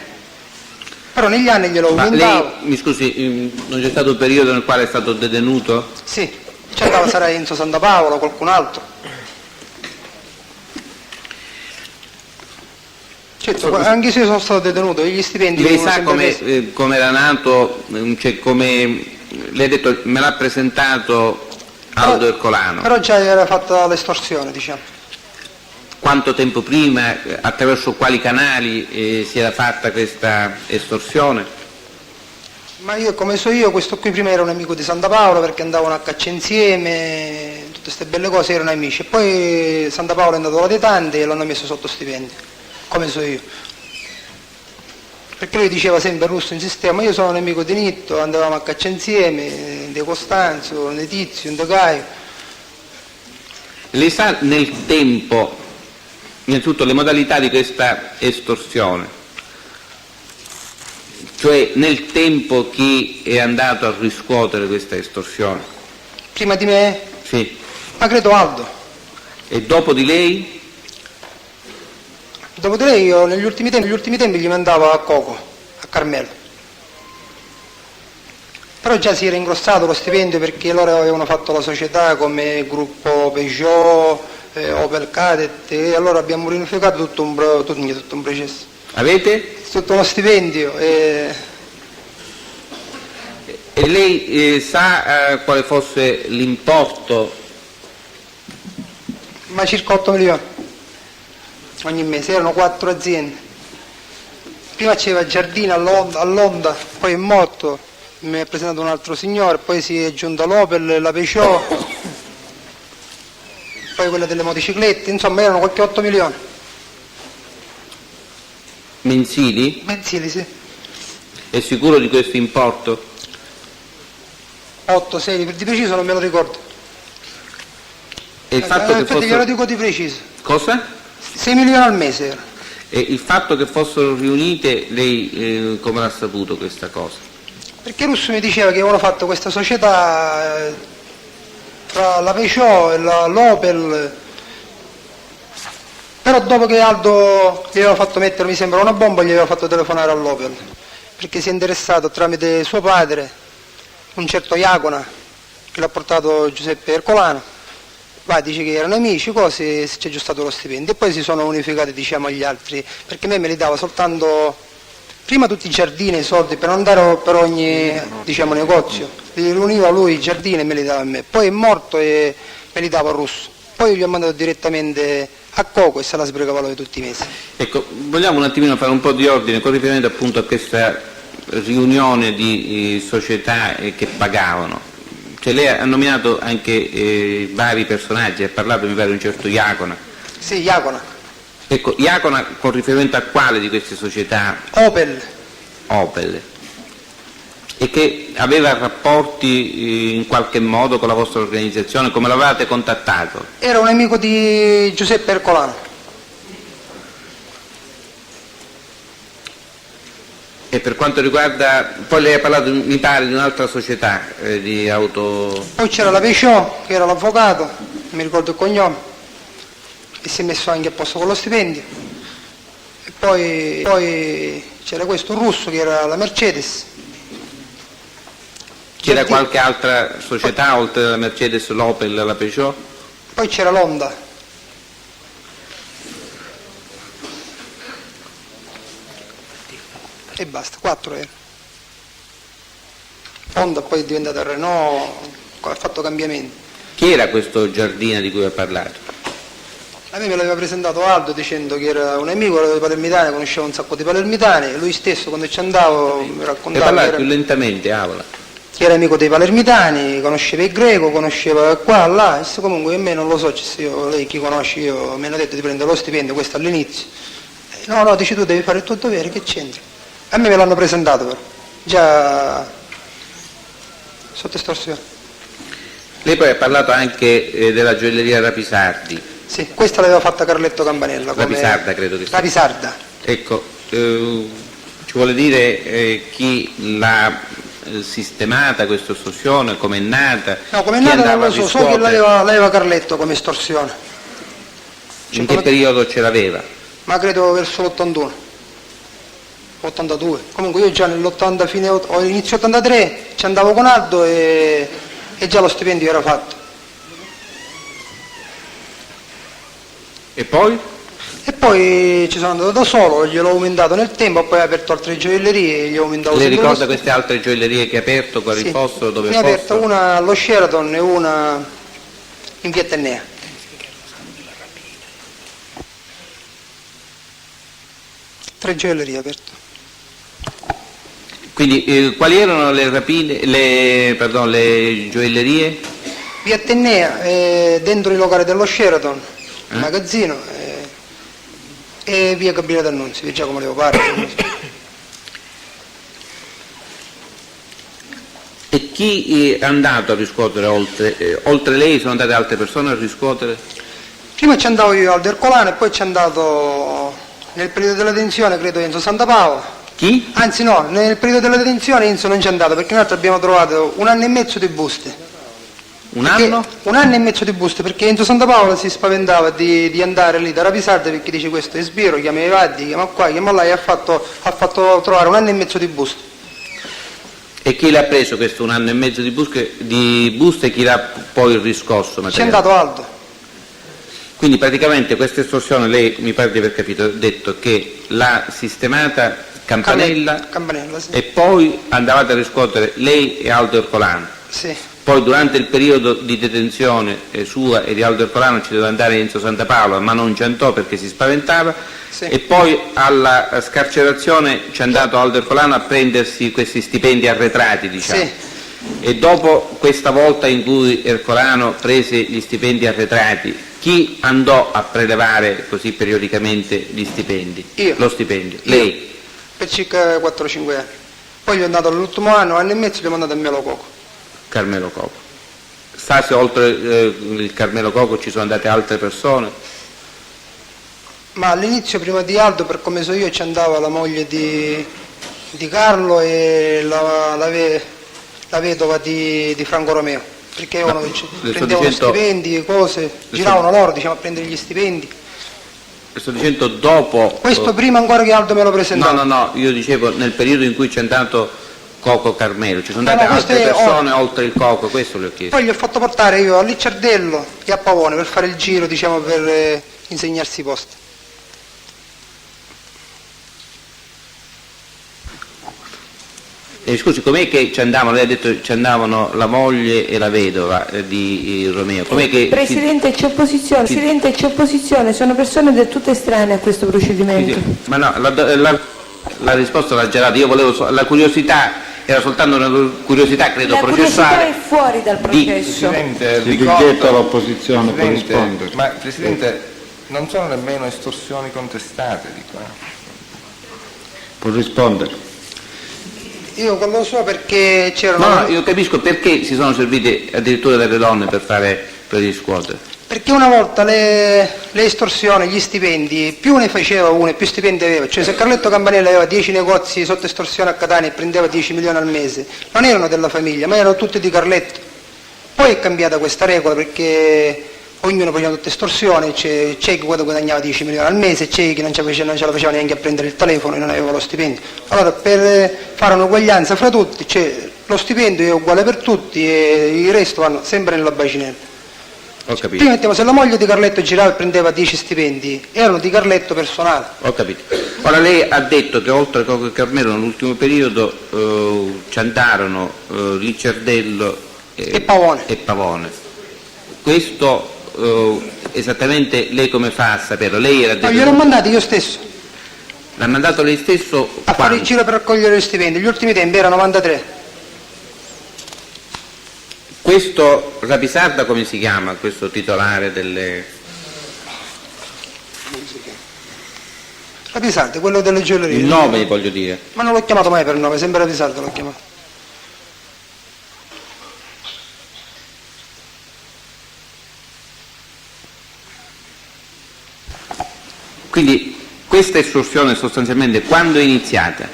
Però negli anni glielo Ma aumentavo. lei, mi scusi, non c'è stato un periodo nel quale è stato detenuto? Sì, ci andava sarà Enzo Santapaolo, qualcun altro. Certo, anche se io sono stato detenuto, gli stipendi... Lei vengono sa sempre presi. come era nato, cioè come lei ha detto, me l'ha presentato Aldo Ercolano. Però già era fatta l'estorsione, diciamo. Quanto tempo prima, attraverso quali canali si era fatta questa estorsione? Ma io, come so io, questo qui prima era un amico di Santapaolo perché andavano a caccia insieme, tutte queste belle cose, erano amici. E poi Santapaolo è andato latitante e l'hanno messo sotto stipendio, come so io. Perché lui diceva sempre, Russo insisteva, ma io sono un amico di Nitto, andavamo a caccia insieme, di Costanzo, di Tizio, di Caio. Lei sa nel tempo, innanzitutto, le modalità di questa estorsione? Cioè nel tempo chi è andato a riscuotere questa estorsione? Prima di me? Sì. Ma credo Aldo. E dopo di lei? Dopo di lei io negli ultimi tempi gli mandavo a Coco, a Carmelo. Però già si era ingrossato lo stipendio perché loro avevano fatto la società come gruppo Peugeot, Opel Kadett, e allora abbiamo riunificato tutto un processo. Avete? Tutto uno stipendio. E lei sa quale fosse l'importo? Ma circa 8 milioni ogni mese, erano 4 aziende. Prima c'era Giardina all'Onda, poi è morto, mi ha presentato un altro signore, poi si è aggiunta l'Opel, la Peugeot, poi quella delle motociclette, insomma erano qualche 8 milioni. Mensili? Mensili, sì. È sicuro di questo importo? 8, 6, di preciso non me lo ricordo. E il fatto che Aspetta, glielo dico di preciso. Cosa? 6 milioni al mese era. E il fatto che fossero riunite, lei come l'ha saputo questa cosa? Perché Russo mi diceva che avevano fatto questa società tra la Peugeot e l'Opel, però dopo che Aldo gli aveva fatto mettere, mi sembra, una bomba, gli aveva fatto telefonare all'Opel, perché si è interessato tramite suo padre, un certo Iacona, che l'ha portato Giuseppe Ercolano. Va, dice che erano amici, così si è aggiustato lo stipendio e poi si sono unificati, diciamo, agli altri, perché a me li dava soltanto prima tutti i giardini, i soldi per non andare per ogni, diciamo, negozio, li univa lui i giardini e me li dava a me, poi è morto e me li dava a Russo, poi gli ho mandato direttamente a Coco e se la sbrigava lui tutti i mesi. Ecco, vogliamo un attimino fare un po' di ordine con riferimento appunto a questa riunione di società che pagavano. Cioè lei ha nominato anche vari personaggi, ha parlato mi pare di un certo Iacona. Sì, Iacona. Ecco, Iacona con riferimento a quale di queste società? Opel. Opel. E che aveva rapporti in qualche modo con la vostra organizzazione, come l'avevate contattato? Era un amico di Giuseppe Ercolano. E per quanto riguarda, poi lei ha parlato mi pare di un'altra società di auto... Poi c'era la Peugeot, che era l'avvocato, non mi ricordo il cognome, e si è messo anche a posto con lo stipendio. E poi c'era questo Russo che era la Mercedes. C'era qualche altra società oltre alla Mercedes, l'Opel e la Peugeot? Poi c'era l'Honda. E basta, 4 era. Honda poi è diventata Renault, ha fatto cambiamenti. Chi era questo Giardina di cui ha parlato? A me l'aveva presentato Aldo dicendo che era un amico dei palermitani, conosceva un sacco di palermitani, e lui stesso quando ci andavo mi E raccontava parlare che più era, lentamente, Avola. che era amico dei palermitani, conosceva il greco, conosceva qua, là, e comunque a me non lo so, lei chi conosce, io mi hanno detto di prendere lo stipendio, questo all'inizio. No, dici tu devi fare il tuo dovere, che c'entra? A me l'hanno presentato però, già sotto estorsione. Lei poi ha parlato anche della gioielleria Rapisardi. Sì, questa l'aveva fatta Carletto Campanella. Rapisarda credo che sia. Rapisarda. Ecco, ci vuole dire chi l'ha sistemata questa estorsione, com'è nata? No, come è chi nata non andava lo a so, so che riscuotere? l'aveva Carletto come estorsione. In che periodo ce l'aveva? Ma credo verso l'81, 82. Comunque io già nell'80, o inizio 83, ci andavo con Aldo e già lo stipendio era fatto. E poi? E poi ci sono andato da solo, gliel'ho aumentato nel tempo, poi ho aperto altre gioiellerie e gli ho aumentato Lei sempre ricorda lo queste altre gioiellerie che ha aperto, quali Sì. fossero, dove Ne ho aperto fossero? una allo Sheraton e una in via Tennea. Tre gioiellerie aperte. Quindi quali erano le rapine, le gioiellerie? Via Tennea, dentro i locali dello Sheraton, il magazzino, e via Gabriele D'Annunzio, via Giacomo Leopardi. E chi è andato a riscuotere oltre lei sono andate altre persone a riscuotere? Prima ci andavo io al Ercolano e poi ci è andato nel periodo della detenzione, credo Enzo Santapaola. Chi? Anzi no, nel periodo della detenzione Enzo non ci è andato perché noi abbiamo trovato 1 anno e mezzo di buste. Un anno? 1 anno e mezzo di buste perché Enzo Santapaola si spaventava di andare lì da Rapisarda perché dice questo è sbiro, chiama i vaddi, chiama qua, chiama là e ha fatto trovare 1 anno e mezzo di buste. E chi l'ha preso questo 1 anno e mezzo di buste e chi l'ha poi riscosso? Ci è andato Aldo. Quindi praticamente questa estorsione, lei mi pare di aver capito, ha detto che l'ha sistemata Campanella sì. e poi andavate a riscuotere lei e Aldo Ercolano. Sì. Poi durante il periodo di detenzione sua e di Aldo Ercolano ci doveva andare Enzo Santapaola, ma non ci andò perché si spaventava. Sì. E poi alla scarcerazione ci è andato Aldo Ercolano a prendersi questi stipendi arretrati, diciamo. Sì. E dopo questa volta in cui Ercolano prese gli stipendi arretrati, chi andò a prelevare così periodicamente gli stipendi? Io. Lo stipendio? Io. Lei? Per circa 4-5 anni. Poi gli è andato all'ultimo anno e mezzo, gli ho mandato a Melo Coco. Carmelo Coco. Sa se oltre il Carmelo Coco ci sono andate altre persone? Ma all'inizio, prima di Aldo, per come so io, ci andava la moglie di Carlo e la vedova di Franco Romeo, perché No, prendevano stipendi, cose, giravano loro, diciamo, a prendere gli stipendi. Sto dicendo dopo... Questo prima ancora che Aldo me lo presentava. No, io dicevo nel periodo in cui c'è andato Coco Carmelo, ci sono No, andate no, questo altre è persone oltre il Coco, questo le ho chiesto. Poi gli ho fatto portare io a Licciardello e a Pavone per fare il giro, diciamo, per insegnarsi i posti. Scusi, com'è che ci andavano, lei ha detto ci andavano la moglie e la vedova di Romeo, com'è che... Presidente, c'è opposizione, Presidente, c'è opposizione, sono persone del tutto estranee a questo procedimento. Sì. Ma no, la risposta l'ha già data, io volevo, la curiosità era soltanto una curiosità, credo, La curiosità processuale. è fuori dal processo. Si Presidente, richiede all'opposizione per Presidente, rispondere. ma Presidente, non sono nemmeno estorsioni contestate di qua. Può rispondere. Io lo so perché c'erano... No, io capisco perché si sono servite addirittura delle donne per riscuotere. Perché una volta le estorsioni, gli stipendi, più ne faceva uno e più stipendi aveva. Cioè se Carletto Campanella aveva 10 negozi sotto estorsione a Catania e prendeva 10 milioni al mese, non erano della famiglia, ma erano tutti di Carletto. Poi è cambiata questa regola perché ognuno faceva tutte estorsioni, c'è chi guadagnava 10 milioni al mese, c'è chi non ce la faceva neanche a prendere il telefono e non aveva lo stipendio. Allora per fare un'uguaglianza fra tutti, lo stipendio è uguale per tutti e il resto vanno sempre nella bacinella. Ho capito. Prima mettiamo, se la moglie di Carletto girava e prendeva 10 stipendi, erano di Carletto personale. Ho capito. Ora lei ha detto che oltre a Coco e Carmelo nell'ultimo periodo ci andarono Licciardello E Pavone. Questo esattamente lei come fa a saperlo? Lei era No, gliel'ho mandati io stesso l'ha mandato lei stesso a fare quando? il giro per raccogliere gli stipendi. Gli ultimi tempi erano 93. Questo Rapisarda come si chiama, questo titolare delle... Rapisardi, quello delle gioiellerie. Il nome voglio dire. Ma non l'ho chiamato mai per nome, sempre Rapisardi l'ho chiamato. Quindi questa estorsione sostanzialmente quando è iniziata?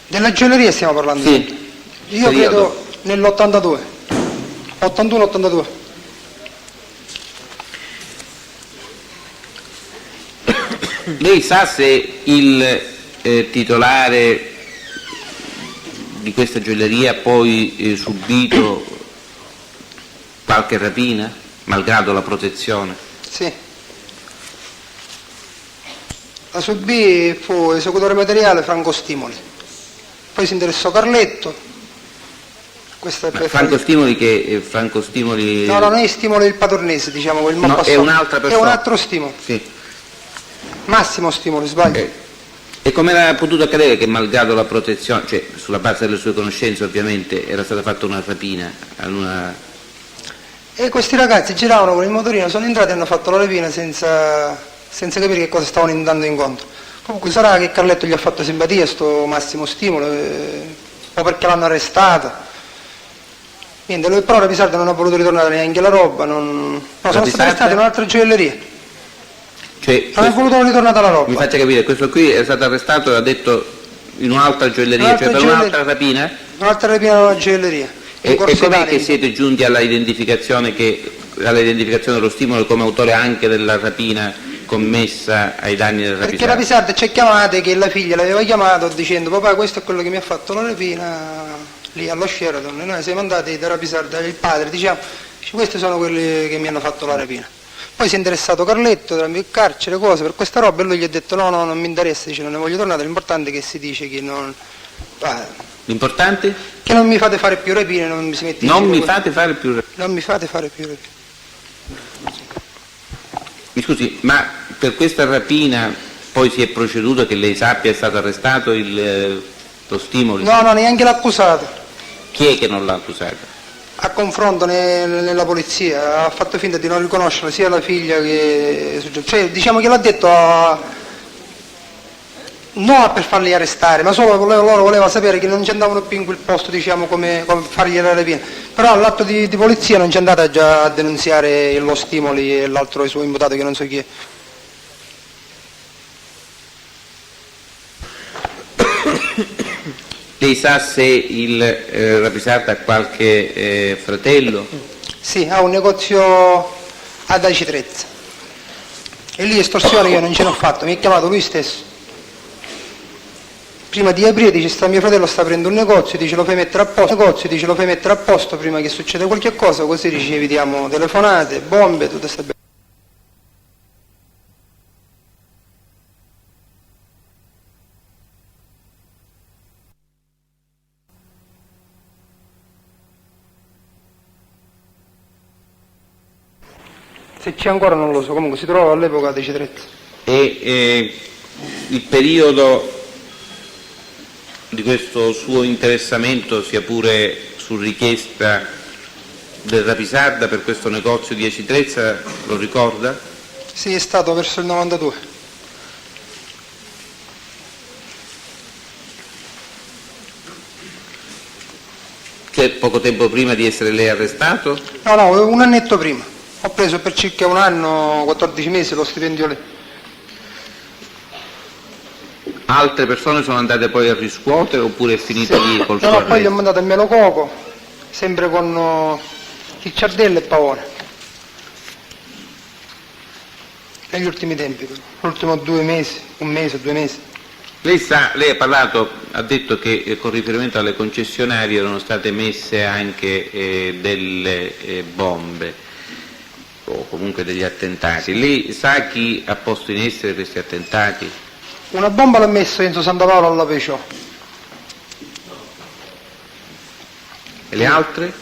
Della gioielleria stiamo parlando? Sì. Io Periodo. credo nell'82, 81-82. Lei sa se il titolare di questa gioielleria ha poi subito qualche rapina, malgrado la protezione? Sì. La subì, fu esecutore materiale Franco Stimoli. Poi si interessò Carletto. Questo è Ma per Franco Stimoli che Franco Stimoli... No, non è Stimoli il padornese, diciamo, quel No, Mappassone. è un'altra persona. È un altro Stimoli. Sì. Massimo Stimoli, sbaglio. E come era potuto accadere che malgrado la protezione, cioè sulla base delle sue conoscenze ovviamente, era stata fatta una rapina a una... E questi ragazzi giravano con il motorino, sono entrati e hanno fatto la rapina senza capire che cosa stavano andando incontro. Comunque sarà che Carletto gli ha fatto simpatia, sto Massimo Stimolo, o perché l'hanno arrestata. Niente, lui però Rapisarda non ha voluto ritornare neanche la roba, no, sono stati arrestati in un'altra gioielleria. Cioè, Non è voluto ritornare la mi roba. faccia capire, questo qui è stato arrestato e ha detto in un'altra gioielleria, Un'altra cioè per gioielleria. un'altra rapina? Un'altra rapina in una gioielleria. E in Corso com'è Italia. che siete giunti all'identificazione dello stimolo come autore anche della rapina commessa ai danni del Perché Rapisarda? Rapisarda ci ha chiamate che la figlia l'aveva chiamato dicendo papà questo è quello che mi ha fatto la rapina lì allo Sheraton e noi siamo andati da Rapisarda, il padre, diciamo, dice, questi sono quelli che mi hanno fatto la rapina. Poi si è interessato Carletto, tramite il carcere, cose per questa roba e lui gli ha detto no, non mi interessa, dice non ne voglio tornare, l'importante è che si dice che non... L'importante? Che non mi fate fare più rapine, non mi si mette in Non giro mi con- fate fare più rapine. Non mi fate fare più rapine. Mi scusi, ma per questa rapina poi si è proceduto che lei sappia è stato arrestato lo stimolo? No, neanche l'accusato. Chi è che non l'ha accusato? A confronto nella polizia ha fatto finta di non riconoscere sia la figlia che... Cioè, diciamo che l'ha detto non per farli arrestare, ma solo loro voleva sapere che non ci andavano più in quel posto, diciamo, come fargli la rapina. Però all'atto di polizia non ci è andata già a denunziare lo Stimoli e l'altro suo imputato che non so chi è. Lei sa se il Rapisarda ha qualche fratello? Sì, ha un negozio ad Aci Trezza. E lì estorsione io non ce l'ho fatto, mi ha chiamato lui stesso. Prima di aprire dice mio fratello sta aprendo un negozio, dice lo fai mettere a posto, prima che succeda qualche cosa, così ricevi telefonate, bombe, tutte queste Se c'è ancora non lo so, comunque si trova all'epoca dei Cetrezza. E il periodo di questo suo interessamento, sia pure su richiesta del Rapisarda per questo negozio di Aci Trezza, lo ricorda? Sì, è stato verso il 92. Cioè poco tempo prima di essere lei arrestato? No, un annetto prima. Ho preso per circa un anno, 14 mesi lo stipendio lì. Altre persone sono andate poi a riscuotere oppure è finita lì col suo No, poi gli ho arresto? mandato il Melococo, sempre con Ricciardello e Pavone. Negli ultimi tempi, l'ultimo 2 mesi, un mese, 2 mesi. Lei ha detto che con riferimento alle concessionarie erano state messe anche delle bombe o comunque degli attentati. Lei sa chi ha posto in essere questi attentati? Una bomba l'ha messa Enzo Santapaolo alla Peciò. E le altre?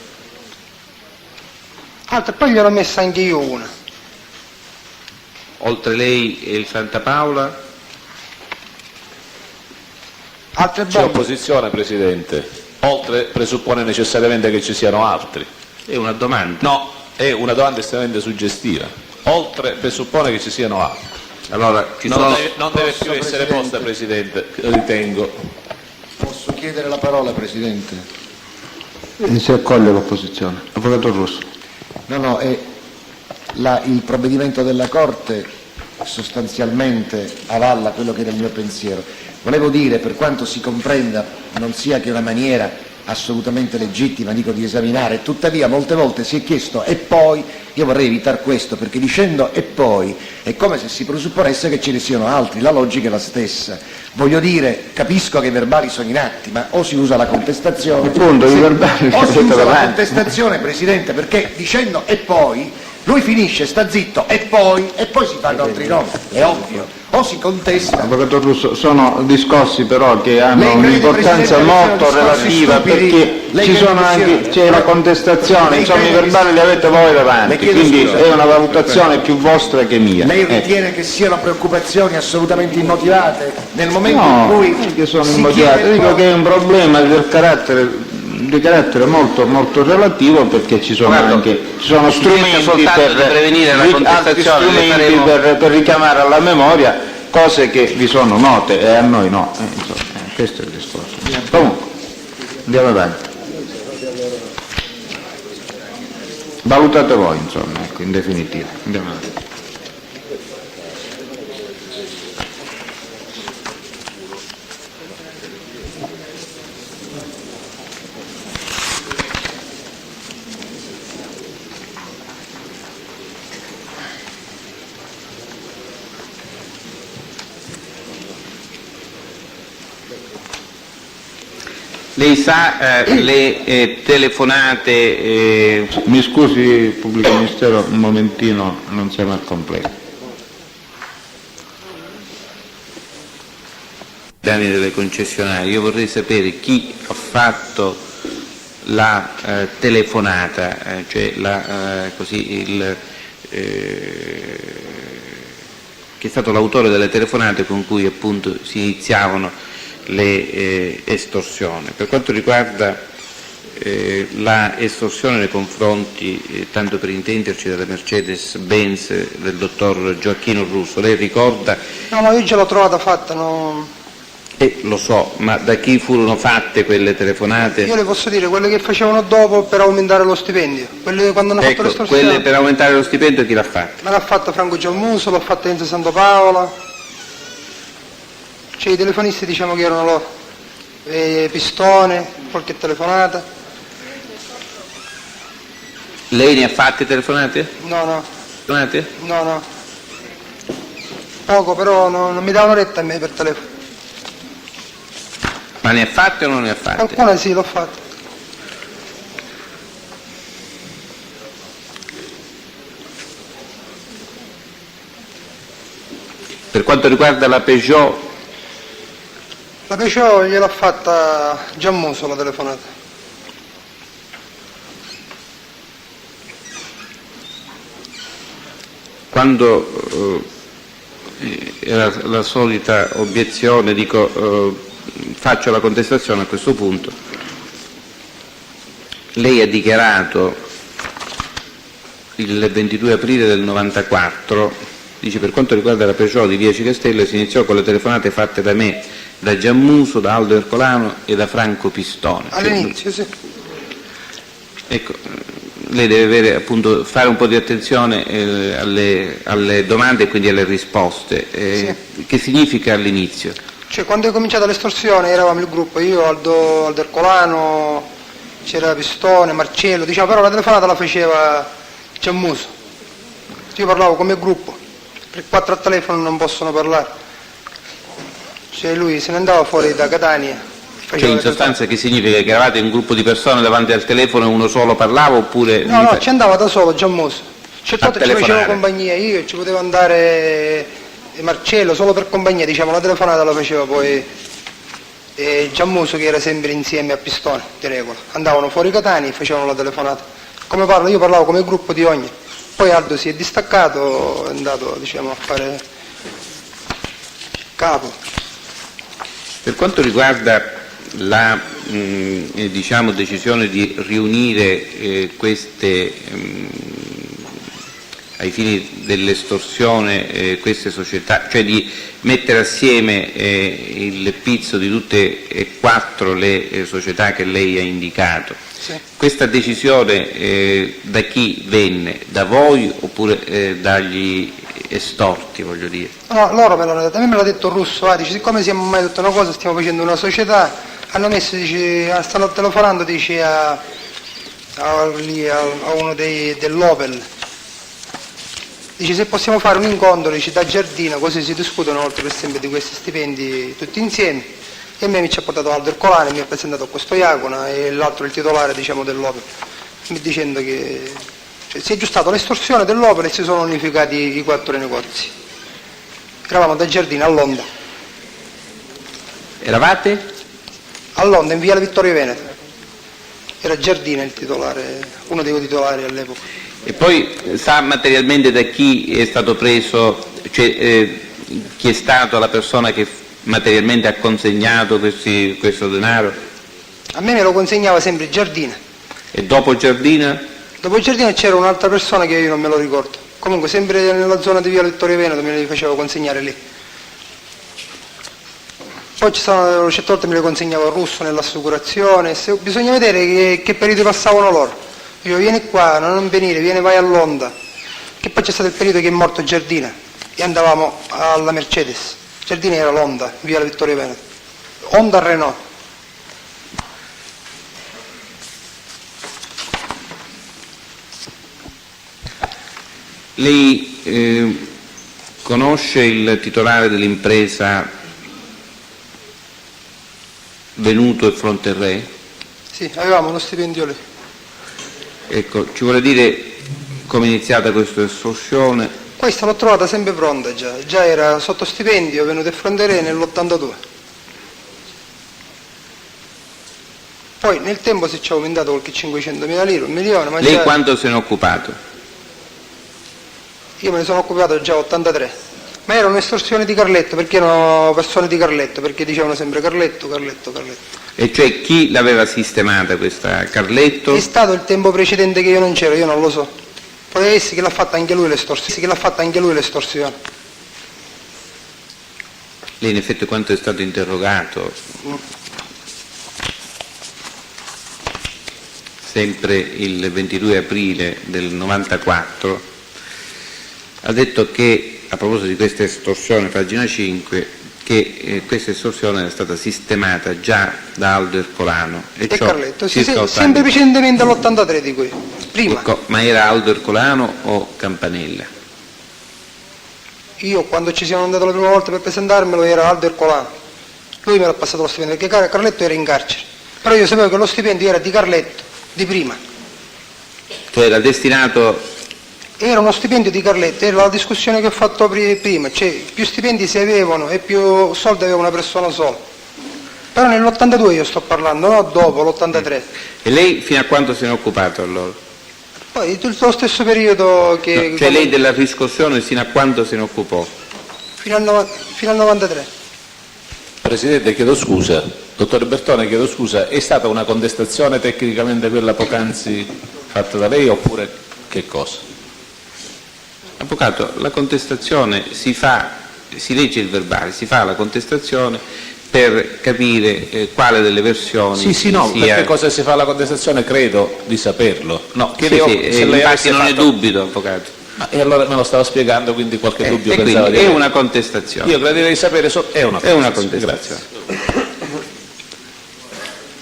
Altre, poi gliel'ho messa anche io una. Oltre lei e il Santa Paola? Altre C'è bombe. opposizione, Presidente. Oltre presuppone necessariamente che ci siano altri. È una domanda. No, è una domanda estremamente suggestiva. Oltre presuppone che ci siano altri. Allora, ci Non sono... deve più essere posta, Presidente, ritengo. Posso chiedere la parola, Presidente? Si accoglie l'opposizione. Avvocato Russo. No, il provvedimento della Corte sostanzialmente avalla quello che era il mio pensiero. Volevo dire, per quanto si comprenda non sia che una maniera assolutamente legittima, dico, di esaminare, tuttavia molte volte si è chiesto e poi, io vorrei evitare questo, perché dicendo e poi è come se si presupponesse che ce ne siano altri, la logica è la stessa. Voglio dire, capisco che i verbali sono in atti, ma o si usa la contestazione, Appunto, i verbali o si usa la davanti. contestazione, Presidente, perché dicendo e poi lui finisce, sta zitto e poi si fanno altri nomi, è ovvio, o si contesta. Avvocato Russo, sono discorsi però che hanno Lei crede, un'importanza Presidente, molto che siano discorsi relativa, stupidi? perché Lei ci crede sono che anche, siano- c'è la contestazione, Lei insomma i crede che verbali li avete voi Le davanti, chiedo quindi scusa. è una valutazione più vostra che mia. Lei Ecco. ritiene che siano preoccupazioni assolutamente immotivate nel momento No, in cui non è che sono si immotivate, chiede dico poi- che è un problema di carattere molto, molto relativo, perché ci sono Guarda, anche strumenti soltanto per di prevenire la altri contestazione, le strumenti faremo- per richiamare alla memoria cose che vi sono note e a noi no. Insomma, questo è il discorso. Comunque, andiamo avanti. Valutate voi, insomma, ecco, in definitiva. Andiamo avanti. Lei sa le telefonate... Mi scusi, pubblico ministero, un momentino, non siamo al completo. danni delle concessionarie. Io vorrei sapere chi ha fatto la telefonata, cioè che è stato l'autore delle telefonate con cui appunto si iniziavano le estorsioni. Per quanto riguarda la estorsione nei confronti, tanto per intenderci, della Mercedes-Benz del dottor Gioacchino Russo, lei ricorda? No, io ce l'ho trovata fatta, no. Lo so, ma da chi furono fatte quelle telefonate? Io le posso dire quelle che facevano dopo per aumentare lo stipendio, quelle quando hanno fatto Ecco, l'estorsione. quelle per aumentare lo stipendio chi l'ha fatta? Me l'ha fatta Franco Gialmuso, l'ha fatta Enzo Santopaola, cioè i telefonisti diciamo che erano loro, Pistone, qualche telefonata. Lei ne ha fatte telefonate? No, Telefonate? no. Poco, però non mi davano retta a me per telefono. Ma ne ha fatte o non ne ha fatte? Qualcuna sì, l'ho fatta. Per quanto riguarda la Peugeot, La Peugeot gliel'ha fatta Giammuso la telefonata. quando era la solita obiezione, dico, faccio la contestazione a questo punto, lei ha dichiarato il 22 aprile del 94, dice: per quanto riguarda la Peugeot di via Cicastelle si iniziò con le telefonate fatte da me, da Giammuso, da Aldo Ercolano e da Franco Pistone. All'inizio, sì. Ecco, lei deve appunto fare un po' di attenzione alle domande e quindi alle risposte. Che significa all'inizio? Cioè, quando è cominciata l'estorsione eravamo il gruppo, io, Aldo Ercolano, c'era Pistone, Marcello, diciamo, però la telefonata la faceva Giammuso. Io parlavo come gruppo, perché 4 al telefono non possono parlare. Cioè lui se ne andava fuori da Catania. Cioè in sostanza che significa? Che eravate un gruppo di persone davanti al telefono e uno solo parlava oppure... No, ci andava da solo Giammuso. Certo, ci telefonare. facevo compagnia, io ci potevo andare Marcello solo per compagnia, diciamo, la telefonata la faceva poi Giammuso, che era sempre insieme a Pistone di regola. Andavano fuori Catania e facevano la telefonata. Come parlo? Io parlavo come gruppo di ogni. Poi Aldo si è distaccato, è andato, diciamo, a fare capo. Per quanto riguarda la diciamo, decisione di riunire queste, ai fini dell'estorsione, queste società, cioè di mettere assieme il pizzo di tutte e quattro le società che lei ha indicato, Sì. questa decisione da chi venne? Da voi oppure dagli estorti, voglio dire? No, loro me l'hanno detto, a me me l'ha detto Russo, dice, siccome siamo mai detto una cosa, stiamo facendo una società, hanno messo, dice, stanno telefonando, dice, a uno dell'Opel, dice se possiamo fare un incontro, dice, da Giardino, così si discutono oltre per esempio di questi stipendi tutti insieme, e a me mi ci ha portato Aldo Ercolano, mi ha presentato questo Iacona e l'altro il titolare, diciamo, dell'Opel, mi dicendo che si è aggiustato l'estorsione dell'Opel e si sono unificati i 4 negozi. Eravamo da Giardino a Londra. Eravate? A Londra, in via la Vittorio Veneto. Era Giardino il titolare, uno dei titolari all'epoca. E poi sa materialmente da chi è stato preso, cioè chi è stato la persona che materialmente ha consegnato questo denaro? A me lo consegnava sempre Giardino. E dopo Giardina? Dopo Giardino c'era un'altra persona che io non me lo ricordo. Comunque sempre nella zona di via Vittorio Veneto me li facevo consegnare lì. Poi certe volte me le consegnava il Russo nell'assicurazione, bisogna vedere che periodo passavano loro. Io vieni qua, non venire, vai a Londra. Che poi c'è stato il periodo che è morto Giardina e andavamo alla Mercedes. Giardina era l'Honda, via Vittorio Veneto. Honda Renault. Lei conosce il titolare dell'impresa Venuto e Fronterre? Sì, avevamo uno stipendio lì. Ecco, ci vuole dire come è iniziata questa estorsione? Questa l'ho trovata sempre pronta già era sotto stipendio, Venuto e Fronterre nell'82. Poi nel tempo si ci è aumentato qualche 500.000 lire, 1 milione, ma Lei già quanto se ne è occupato? io me ne sono occupato già 83. Ma era un'estorsione di Carletto, perché erano persone di Carletto, perché dicevano sempre Carletto. E cioè chi l'aveva sistemata questa Carletto? È stato il tempo precedente che io non c'ero, io non lo so. Poteva essere che l'ha fatta anche lui l'estorsione. Lei in effetti quanto è stato interrogato? Sempre il 22 aprile del 94 ha detto che, a proposito di questa estorsione, pagina 5, che questa estorsione era stata sistemata già da Aldo Ercolano E Carletto, sì, circa 8 sempre anni. precedentemente all'83 di cui. Prima. Ecco, ma era Aldo Ercolano o Campanella? Io quando ci siamo andato la prima volta per presentarmelo era Aldo Ercolano. Lui me l'ha passato lo stipendio, perché Carletto era in carcere. Però io sapevo che lo stipendio era di Carletto, di prima. Cioè era destinato... Era uno stipendio di Carletto, era la discussione che ho fatto prima, cioè più stipendi si avevano e più soldi aveva una persona sola. Però nell'82 io sto parlando, no dopo l'83. E lei fino a quanto se ne è occupato allora? Poi tutto lo stesso periodo che... No, cioè lei della riscossione fino a quanto se ne occupò? Fino al 93. Presidente, chiedo scusa. Dottore Bertone, chiedo scusa. È stata una contestazione tecnicamente quella poc'anzi fatta da lei oppure che cosa? Avvocato, la contestazione si legge il verbale, si fa la contestazione per capire quale delle versioni Sì, no, sia... perché cosa si fa la contestazione credo di saperlo. No, Sì, chiedevo sì, se lei infatti avesse non ne fatto- dubito, avvocato. E allora me lo stava spiegando, quindi qualche dubbio E pensava quindi di è avere. una contestazione. Io gradirei sapere, è una È una contestazione. contestazione.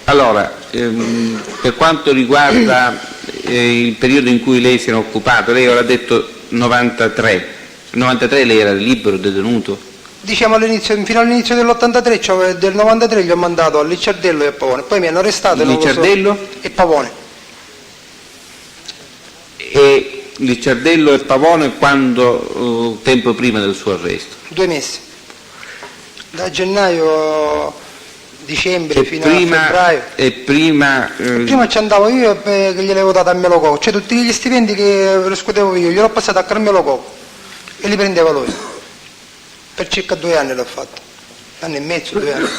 Allora, per quanto riguarda il periodo in cui lei si è occupato, lei ora ha detto 93. 93 lei era libero, detenuto? Diciamo all'inizio, fino all'inizio dell'83, cioè del 93 gli ho mandato a Licciardello e a Pavone, poi mi hanno arrestato e non lo so. Licciardello? E Pavone. E Licciardello e Pavone quando, tempo prima del suo arresto? 2 mesi. Da gennaio dicembre fino a febbraio. E prima... Prima ci andavo io che gliel'avevo dato a Carmelo Coco, cioè tutti gli stipendi che riscuotevo io, gliel'ho passato a Carmelo Coco e li prendeva lui. Per circa 2 anni l'ho fatto, 1 anno e mezzo, 2 anni.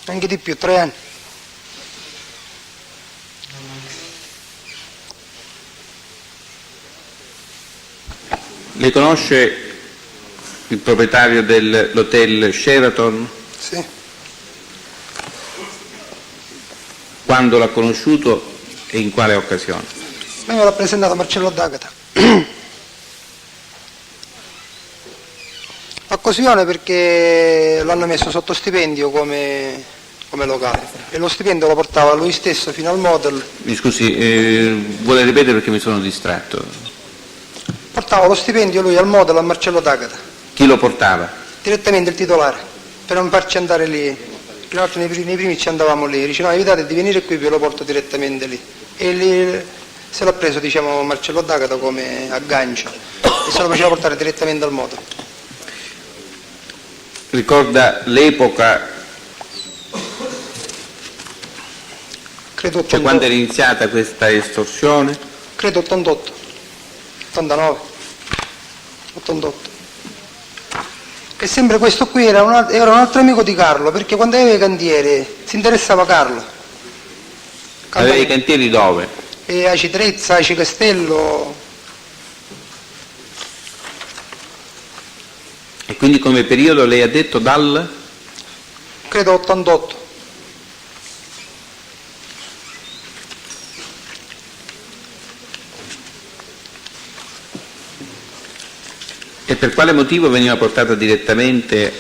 Anche di più, 3 anni. Lei conosce il proprietario dell'hotel Sheraton? Sì. Quando l'ha conosciuto e in quale occasione? Me l'ha presentato Marcello D'Agata. Occasione perché l'hanno messo sotto stipendio come locale e lo stipendio lo portava lui stesso fino al motel. Mi scusi, vuole ripetere perché mi sono distratto? Portava lo stipendio lui al motel a Marcello D'Agata. Chi lo portava? Direttamente il titolare, per non farci andare lì. Noi nei primi ci andavamo lì, dice no, evitate di venire qui, ve lo porto direttamente lì. E lì se l'ha preso, diciamo, Marcello D'Agata come aggancio e se lo faceva portare direttamente al motel. Ricorda l'epoca, Credo 88. cioè quando era iniziata questa estorsione? Credo 88, 89, 88. E sempre questo qui era un altro amico di Carlo, perché quando aveva i cantieri si interessava Carlo. Aveva i cantieri dove? E Aci Trezza, Aci Castello. E quindi come periodo lei ha detto dal? Credo 88. E per quale motivo veniva portata direttamente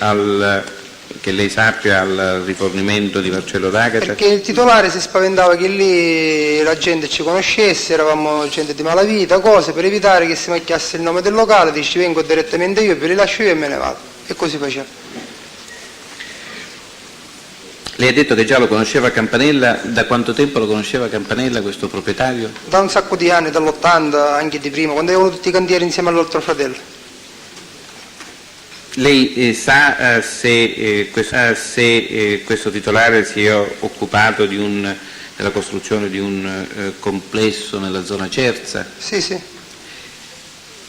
che lei sappia, al rifornimento di Marcello D'Agata? Perché il titolare si spaventava che lì la gente ci conoscesse, eravamo gente di malavita, cose, per evitare che si macchiasse il nome del locale, dice vengo direttamente io, vi rilascio io e me ne vado. E così faceva. Lei ha detto che già lo conosceva Campanella, da quanto tempo lo conosceva Campanella, questo proprietario? Da un sacco di anni, dall'80, anche di prima, quando avevano tutti i cantieri insieme all'altro fratello. Lei sa se questo titolare si è occupato della costruzione di un complesso nella zona Cerza? Sì, sì.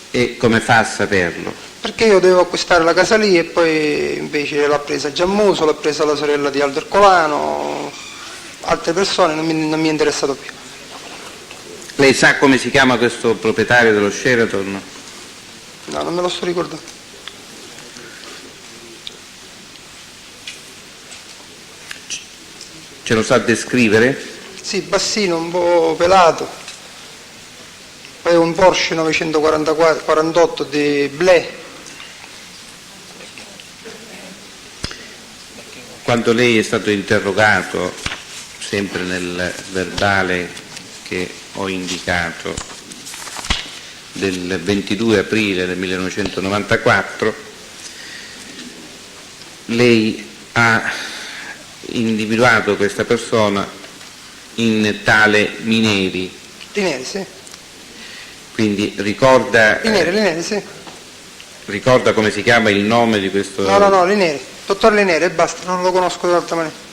E come fa a saperlo? Perché io dovevo acquistare la casa lì e poi invece l'ha presa Giammuso, l'ha presa la sorella di Aldo Ercolano, altre persone, non mi è interessato più. Lei sa come si chiama questo proprietario dello Sheraton? No, non me lo sto ricordando. Ce lo sa descrivere? Sì, bassino, un po' pelato. Poi un Porsche 948 di Blé. Quando lei è stato interrogato, sempre nel verbale che ho indicato, del 22 aprile del 1994, lei ha individuato questa persona in tale Lineri. Lineri, sì. Quindi ricorda... Lineri, sì. Ricorda come si chiama il nome di questo... No, Lineri. Dottor Lineri, e basta, non lo conosco di altra maniera.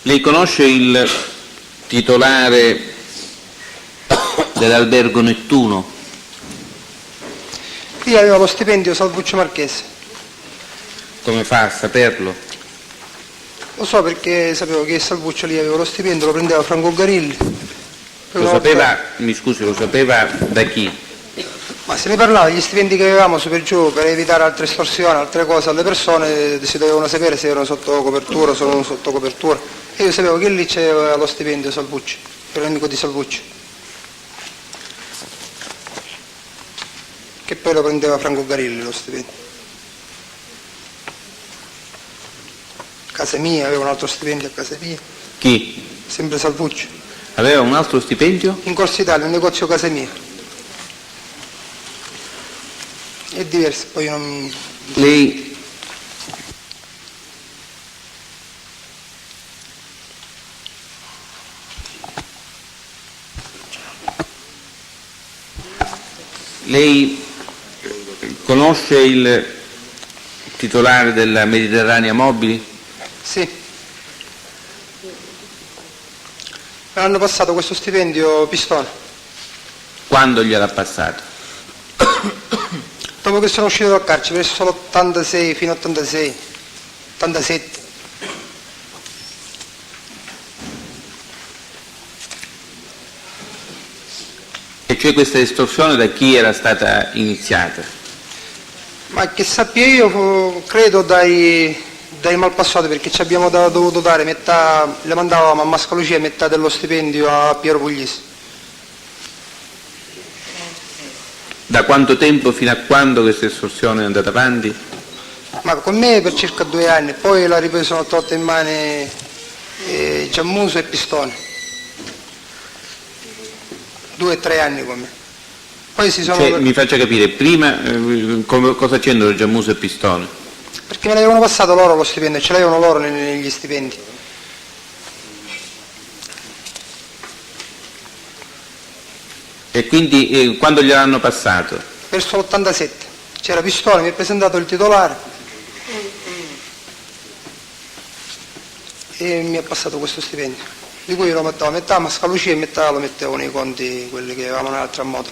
Lei conosce il titolare dell'albergo Nettuno? Qui aveva lo stipendio Salvuccio Marchese. Come fa a saperlo? Lo so perché sapevo che Salvuccio lì aveva lo stipendio, lo prendeva Franco Garilli. Lo sapeva, mi scusi, lo sapeva da chi? Ma se ne parlava degli stipendi che avevamo su per giù per evitare altre estorsioni, altre cose alle persone, si dovevano sapere se erano sotto copertura o se non sotto copertura. E io sapevo che lì c'era lo stipendio Salvucci, era l'amico di Salvucci. Che poi lo prendeva Franco Garilli lo stipendio. Casa mia, aveva un altro stipendio a casa mia. Chi? Sempre Salvucci. Aveva un altro stipendio? In Corso Italia, un negozio casa mia. è diverso, poi io non... Lei conosce il titolare della Mediterranea Mobili? Sì. L'hanno passato questo stipendio Pistone. Quando gliel'ha passato? Dopo che sono uscito dal carcere, preso solo 86 fino a 86, 87. E cioè questa estorsione da chi era stata iniziata? Ma che sappia io, credo dai malpassati, perché ci abbiamo dovuto dare metà, le mandavamo a Mascalucia e metà dello stipendio a Piero Puglisi. Da quanto tempo fino a quando questa estorsione è andata avanti? Ma con me per circa 2 anni, poi l'ha ripreso tolta in mano Giammuso e Pistone. 2 o 3 anni con me. Poi si sono... Cioè, mi faccia capire, prima cosa c'entrano Giammuso e Pistone? Perché me l'avevano passato loro lo stipendio, ce l'avevano loro negli stipendi. E quindi quando gliel'hanno passato? Verso l'87. C'era Pistone, mi ha presentato il titolare e mi ha passato questo stipendio, di cui io lo mettevo a metà a Mascalucia e metà lo mettevo nei conti, quelli che avevamo un'altra moto.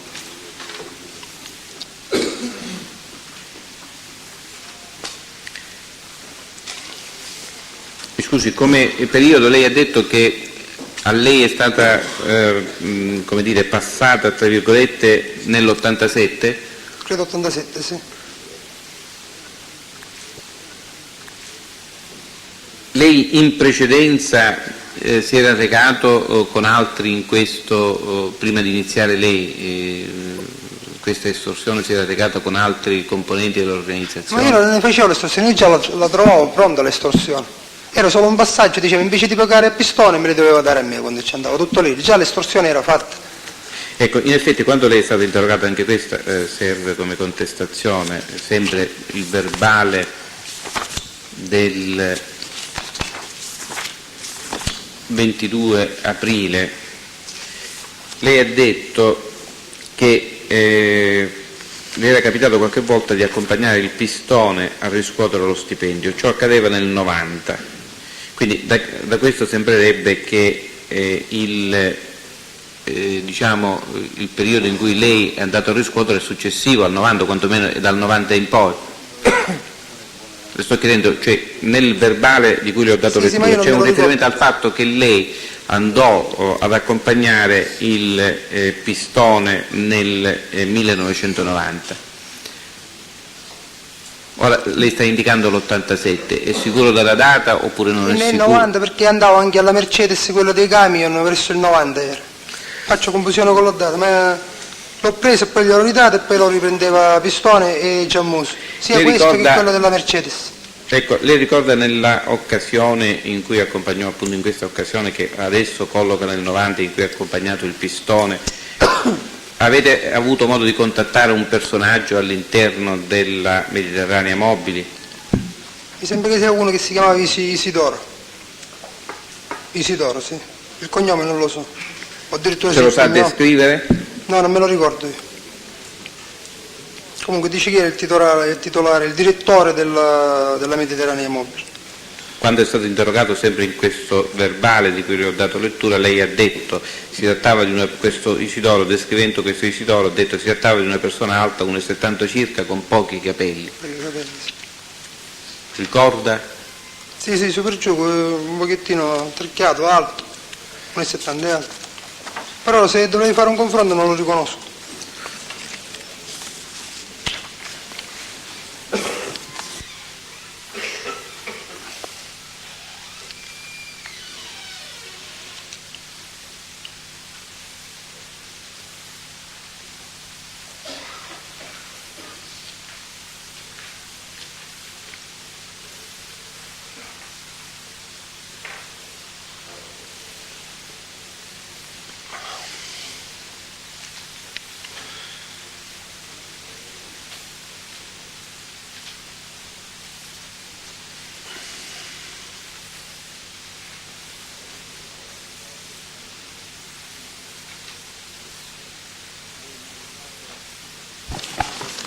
Scusi, come periodo lei ha detto che a lei è stata, come dire, passata, tra virgolette, nell'87? Credo 87, sì. Lei in precedenza si era recato con altri in questo, prima di iniziare lei questa estorsione, si era recato con altri componenti dell'organizzazione? Ma io non ne facevo l'estorsione, io già la trovavo pronta l'estorsione. Era solo un passaggio, diceva invece di pagare a Pistone me le doveva dare a me quando ci andavo, tutto lì, già l'estorsione era fatta. Ecco, in effetti quando lei è stato interrogato, anche questa serve come contestazione, sempre il verbale del 22 aprile, lei ha detto che le era capitato qualche volta di accompagnare il Pistone a riscuotere lo stipendio, ciò accadeva nel 90, quindi da questo sembrerebbe che il periodo in cui lei è andato a riscuotere è successivo al 90, quantomeno dal 90 in poi. Le sto chiedendo, cioè nel verbale di cui le ho dato lettura c'è un riferimento al fatto che lei andò ad accompagnare il Pistone nel 1990. Ora lei sta indicando l'87, è sicuro della data oppure non è Nel sicuro? 90, perché andavo anche alla Mercedes, quello dei camion, verso il 90 era. Faccio confusione con la data, ma l'ho preso e poi glielo ridato e poi lo riprendeva Pistone e Giammuso, sia questo che quello della Mercedes. Ecco, lei ricorda nella occasione in cui accompagnò, appunto in questa occasione che adesso colloca nel 90, in cui ha accompagnato il Pistone, avete avuto modo di contattare un personaggio all'interno della Mediterranea Mobili? Mi sembra che sia uno che si chiamava Isidoro. Isidoro, sì. Il cognome non lo so. O addirittura Se lo sa descrivere? No, non me lo ricordo io. Comunque dice che era il titolare, il direttore della Mediterranea Mobile. Quando è stato interrogato sempre in questo verbale di cui le ho dato lettura, lei ha detto si trattava di questo Isidoro, descrivendo questo Isidoro, ha detto si trattava di una persona alta, 1,70 circa, con pochi capelli. Ricorda? Sì, super giù, un pochettino tricchiato, alto, 1,70 è alto. Però se dovevi fare un confronto non lo riconosco.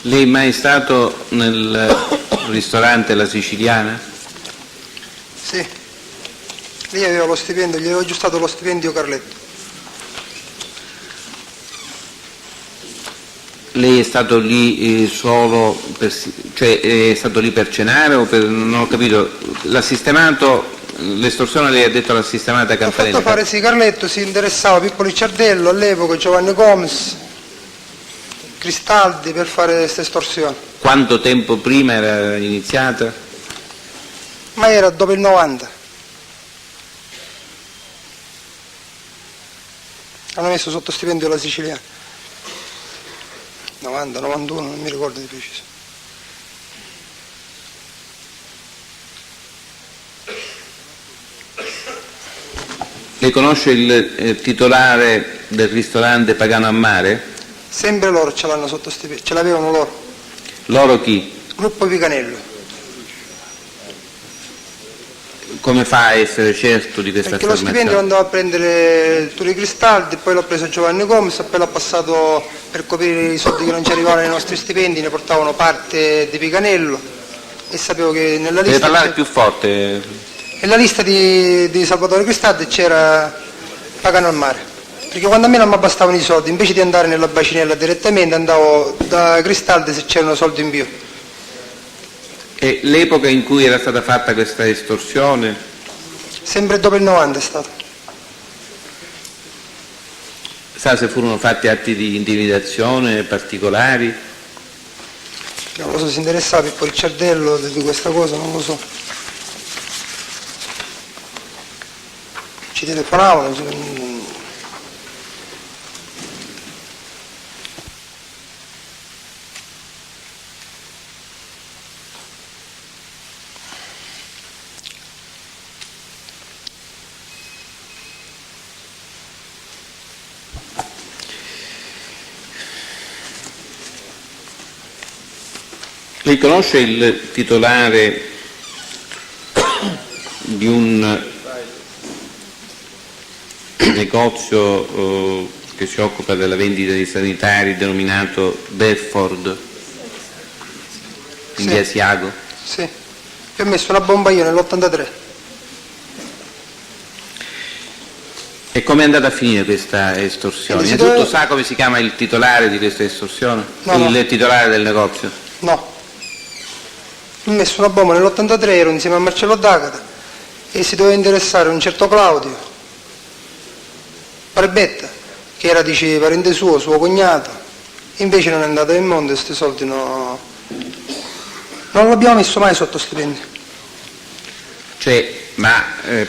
Lei è mai stato nel ristorante La Siciliana? Sì. Lì aveva lo stipendio, gli avevo aggiustato lo stipendio Carletto. Lei è stato lì solo per, cioè è stato lì per cenare o per, non ho capito, l'ha sistemato, l'estorsione lei ha detto l'ha sistemata Ho Campanelli? fatto fare sì, Carletto si interessava, Pippo Licciardello, all'epoca Giovanni Gomes, Cristaldi per fare questa estorsione. Quanto tempo prima era iniziata? Ma era dopo il 90. Hanno messo sotto stipendio La Siciliana. 90, 91, non mi ricordo di preciso. Lei conosce il titolare del ristorante Pagano a Mare? Sempre loro ce l'hanno sotto stipendio, ce l'avevano loro. Loro chi? Gruppo Picanello. Come fa a essere certo di questa Perché lo stipendio affermazione? andava a prendere Turi Cristaldi, poi l'ho preso Giovanni Gomes, e poi l'ha passato per coprire i soldi che non ci arrivavano ai nostri stipendi, ne portavano parte di Picanello e sapevo che nella Deve lista, parlare più forte. nella lista di Salvatore Cristaldi c'era Pagano al Mare. Perché quando a me non mi bastavano i soldi, invece di andare nella bacinella direttamente andavo da Cristaldi se c'erano soldi in più. E l'epoca in cui era stata fatta questa estorsione? Sempre dopo il 90 è stato. Sa se furono fatti atti di intimidazione particolari? Non lo so, si interessava Pippo Licciardello di questa cosa, non lo so. Ci telefonavano. Lei conosce il titolare di un negozio che si occupa della vendita di sanitari denominato Bedford in Sì. via Asiago? Sì. Io ho messo una bomba io nell'83. E come è andata a finire questa estorsione? Si Innanzitutto deve- sa come si chiama il titolare di questa estorsione? No, il no. titolare del negozio? No. Ho messo una bomba nell'83, ero insieme a Marcello D'Agata e si doveva interessare un certo Claudio Barbetta, che era, dice, parente suo cognato, invece non è andato nel mondo e questi soldi non l'abbiamo messo mai sotto stipendio. Cioè, ma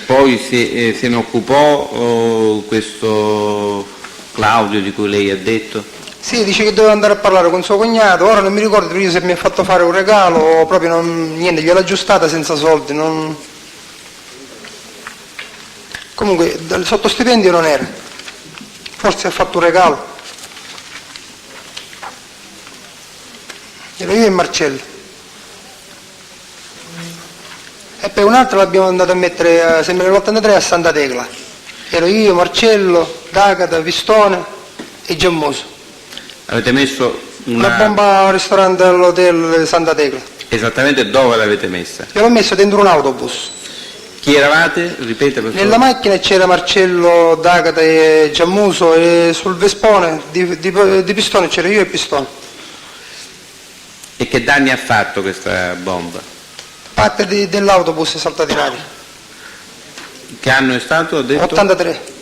poi se ne occupò questo Claudio di cui lei ha detto? Sì, dice che doveva andare a parlare con suo cognato, ora non mi ricordo prima se mi ha fatto fare un regalo o proprio niente, gliel'ho aggiustata senza soldi, Comunque dal sottostipendio non era, forse ha fatto un regalo. Ero io e Marcello. E poi un'altra l'abbiamo andato a mettere sempre nell'83 a Santa Tecla. Ero io, Marcello, D'Agata, Pistone e Giammoso. Avete messo Una bomba al ristorante all'hotel Santa Tecla. Esattamente dove l'avete messa? Io l'ho messo dentro un autobus. Chi eravate? Ripete per favore. Nella macchina c'era Marcello, D'Agata e Giammuso e sul Vespone di Pistone c'era io e Pistone. E che danni ha fatto questa bomba? Parte dell'autobus è saltata in aria. Che anno è stato? Ha detto? 83.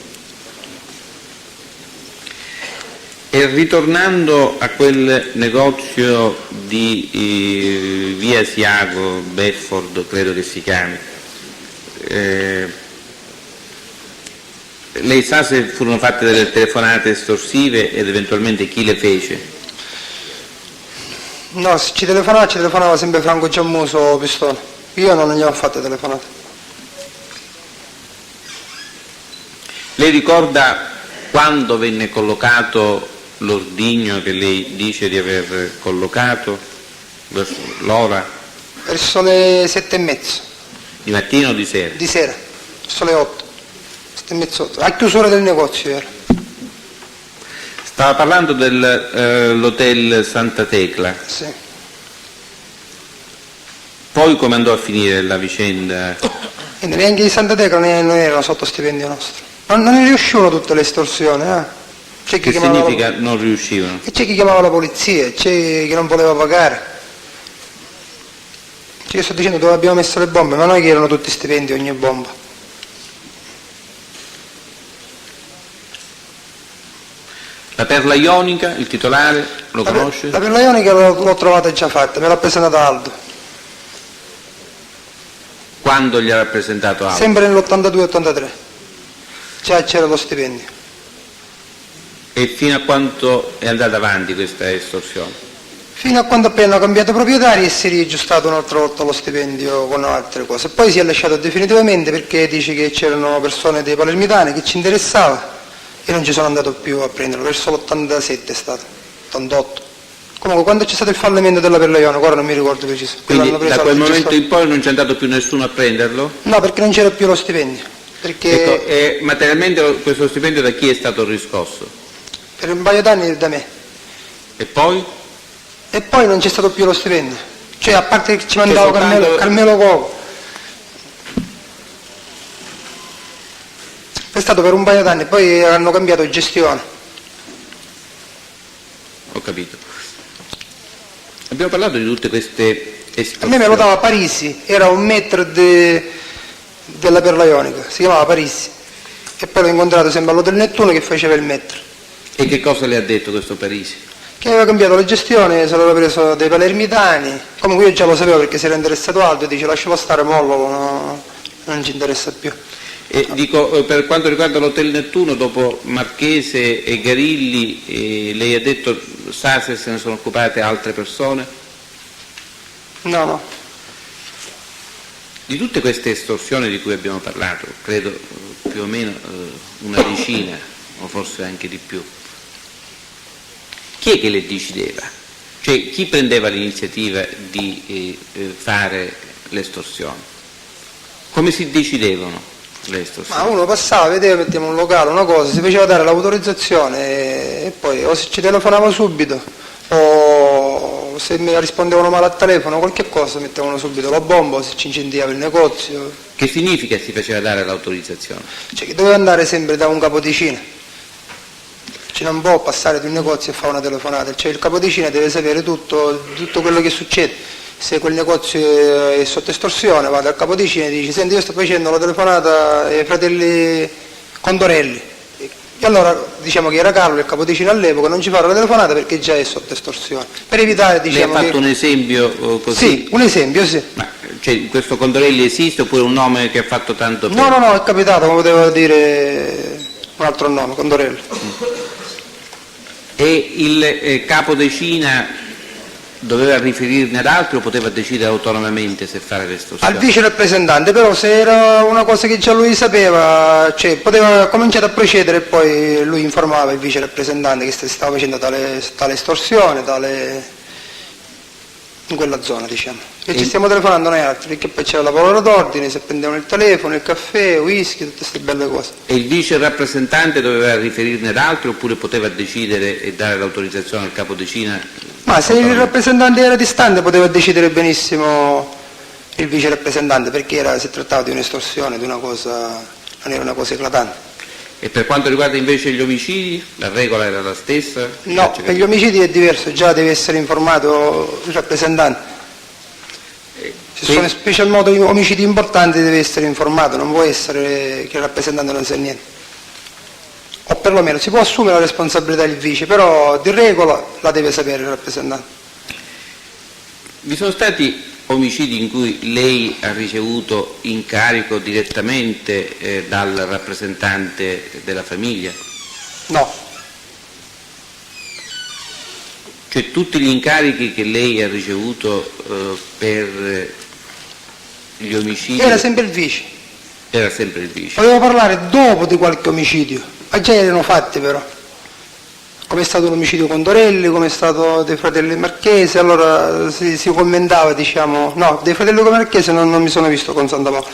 E ritornando a quel negozio di via Asiago, Bedford credo che si chiami, lei sa se furono fatte delle telefonate estorsive ed eventualmente chi le fece? No, se ci telefonava sempre Franco Giammuso o Pistone. Io non gli ho fatto telefonate. Lei ricorda quando venne collocato l'ordigno che lei dice di aver collocato? Verso l'ora? Verso le 7:30 Di mattina o di sera? di sera, verso le 8. 7:30, 8. A chiusura del negozio era. Stava parlando dell'hotel Santa Tecla. Sì. Poi come andò a finire la vicenda? E neanche di Santa Tecla non erano sotto stipendio nostro. Non ne riuscivano tutte le estorsioni, eh? C'è chi Che chiamava significa non riuscivano? E c'è chi chiamava la polizia, c'è chi non voleva pagare. Io sto dicendo dove abbiamo messo le bombe, ma noi che erano tutti stipendi ogni bomba. La Perla Ionica, il titolare, lo conosce? La Perla Ionica l'ho trovata già fatta, me l'ha presentata Aldo, Quando gli ha rappresentato Aldo? sempre nell'82-83. Già c'era lo stipendio. E fino a quanto è andata avanti questa estorsione? Fino a quando appena hanno cambiato proprietari e si è riaggiustato un'altra volta lo stipendio con altre cose. Poi si è lasciato definitivamente perché dice che c'erano persone dei palermitani che ci interessava e non ci sono andato più a prenderlo, verso l'87 è stato, 88. Comunque quando c'è stato il fallimento della Perla Ionica, ora non mi ricordo preciso. Quindi l'hanno preso da quel altri momento gestori. in poi non c'è andato più nessuno a prenderlo? No, perché non c'era più lo stipendio. Perché Ecco, e materialmente questo stipendio da chi è stato riscosso? per un paio d'anni da me. E poi? E poi non c'è stato più lo stipendio. Cioè, a parte che ci mandava soltanto- Carmelo Coco. È stato per un paio d'anni, poi hanno cambiato gestione. Ho capito. Abbiamo parlato di tutte queste A estorsioni. me me lo dava Parisi, era un metro della Perla Ionica, si chiamava Parisi. E poi l'ho incontrato sempre all'Hotel Nettuno che faceva il metro. E che cosa le ha detto questo Parisi? Che aveva cambiato la gestione, se l'aveva preso dei palermitani. Comunque io già lo sapevo perché si era interessato Aldo e dice lascialo stare, mollo, non ci interessa più. E dico, per quanto riguarda l'Hotel Nettuno, dopo Marchese e Garilli, lei ha detto, sa se se ne sono occupate altre persone? No. Di tutte queste estorsioni di cui abbiamo parlato, credo più o meno una decina, o forse anche di più, chi è che le decideva? Cioè, chi prendeva l'iniziativa di fare le estorsioni? Come si decidevano le estorsioni? Ma uno passava, vedeva, mettiamo un locale, una cosa, si faceva dare l'autorizzazione e poi o ci telefonava subito o se mi rispondevano male al telefono, qualche cosa, mettevano subito la bomba o se ci incendiava il negozio. Che significa si faceva dare l'autorizzazione? Cioè che doveva andare sempre da un capodicino. Cioè non può passare di un negozio e fare una telefonata, cioè il capodicino deve sapere tutto quello che succede. Se quel negozio è sotto estorsione, va dal capodicino e dice: senti, io sto facendo la telefonata ai fratelli Condorelli. E allora diciamo che era Carlo, il capodicino all'epoca, non ci fa la telefonata perché già è sotto estorsione. Per evitare, Lei diciamo. ha fatto che... un esempio così? Sì, un esempio, sì. Ma cioè, questo Condorelli esiste oppure un nome che ha fatto tanto per... No, è capitato, come potevo dire un altro nome, Condorelli. E il capodecina doveva riferirne ad altri o poteva decidere autonomamente se fare l'estorsione? Al vice rappresentante, però se era una cosa che già lui sapeva, cioè poteva cominciare a procedere e poi lui informava il vice rappresentante che si stava facendo tale estorsione, in quella zona, diciamo. E ci stiamo telefonando noi altri, perché poi c'era la parola d'ordine, se prendevano il telefono, il caffè, whisky, tutte queste belle cose. E il vice rappresentante doveva riferirne ad altri oppure poteva decidere e dare l'autorizzazione al capodecina? Ma se il rappresentante era distante poteva decidere benissimo il vice rappresentante, perché si trattava di un'estorsione, di una cosa, non era una cosa eclatante. E per quanto riguarda invece gli omicidi, la regola era la stessa? No, per gli omicidi è diverso, già deve essere informato il rappresentante. Se sono in special modo omicidi importanti deve essere informato, non può essere che il rappresentante non sa niente. O perlomeno si può assumere la responsabilità il vice, però di regola la deve sapere il rappresentante. Vi sono stati omicidi in cui lei ha ricevuto incarico direttamente dal rappresentante della famiglia? No, Cioè tutti gli incarichi che lei ha ricevuto per gli omicidi era sempre il vice. era sempre il vice. Poteva parlare dopo di qualche omicidio, ma già erano fatti però. Come è stato l'omicidio Condorelli, come è stato dei fratelli Marchese, allora si commentava, diciamo, no, dei fratelli Marchese non mi sono visto con Santa Paola.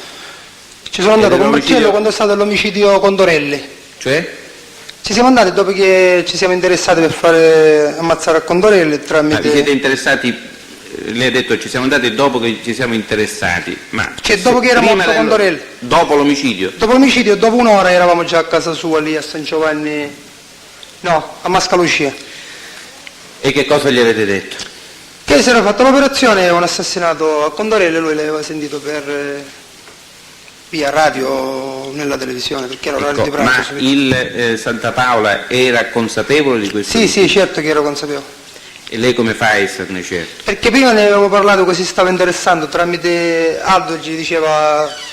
Ci sono andato con Marcello quando è stato l'omicidio Condorelli. Cioè? Ci siamo andati dopo che ci siamo interessati per fare ammazzare a Condorelli Vi tramite... siete interessati, lei ha detto ci siamo andati dopo che ci siamo interessati, ma Cioè, dopo che era prima morto Condorelli. dopo l'omicidio? Dopo l'omicidio, dopo un'ora eravamo già a casa sua lì a San Giovanni, no, a Mascalucia. E che cosa gli avete detto? Che si era fatta l'operazione, un assassinato a Condorelli, lui l'aveva sentito per via radio nella televisione, perché era orario di Ecco, pranzo. ma il Santa Paola era consapevole di questo? Sì, sì, certo che ero consapevole. E lei come fa a esserne certo? Perché prima ne avevamo parlato che si stava interessando, tramite Aldo gli diceva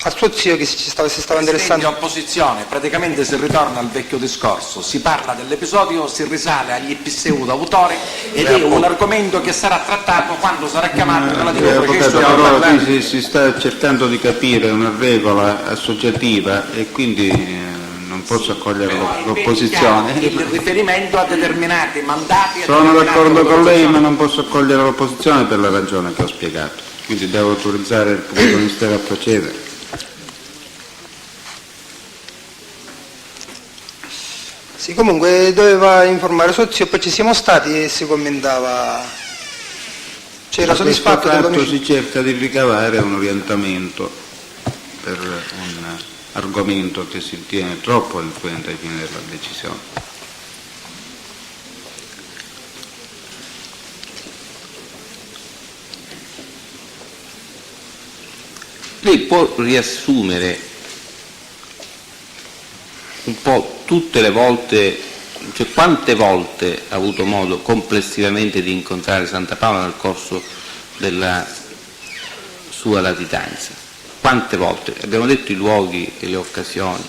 al suo zio che si stava Presidente, interessando. opposizione, praticamente si ritorna al vecchio discorso, si parla dell'episodio, si risale agli PSU d'autore ed è un argomento che sarà trattato quando sarà chiamato il relativo processo Avvocato, allora parlamentare. si sta cercando di capire una regola associativa e quindi non posso accogliere l'opposizione. Il riferimento a determinati mandati. Sono d'accordo con lei, ma non posso accogliere l'opposizione per la ragione che ho spiegato. Quindi devo autorizzare il pubblico ministero a procedere. Sì, comunque doveva informare suo zio, poi ci siamo stati e si commentava, c'era Da questo soddisfatto fatto dell'omicidio. si cerca di ricavare un orientamento per un argomento che si ritiene troppo influente ai fini della decisione. Lei può riassumere un po' tutte le volte, cioè quante volte ha avuto modo complessivamente di incontrare Santa Paola nel corso della sua latitanza? Quante volte? Abbiamo detto i luoghi e le occasioni,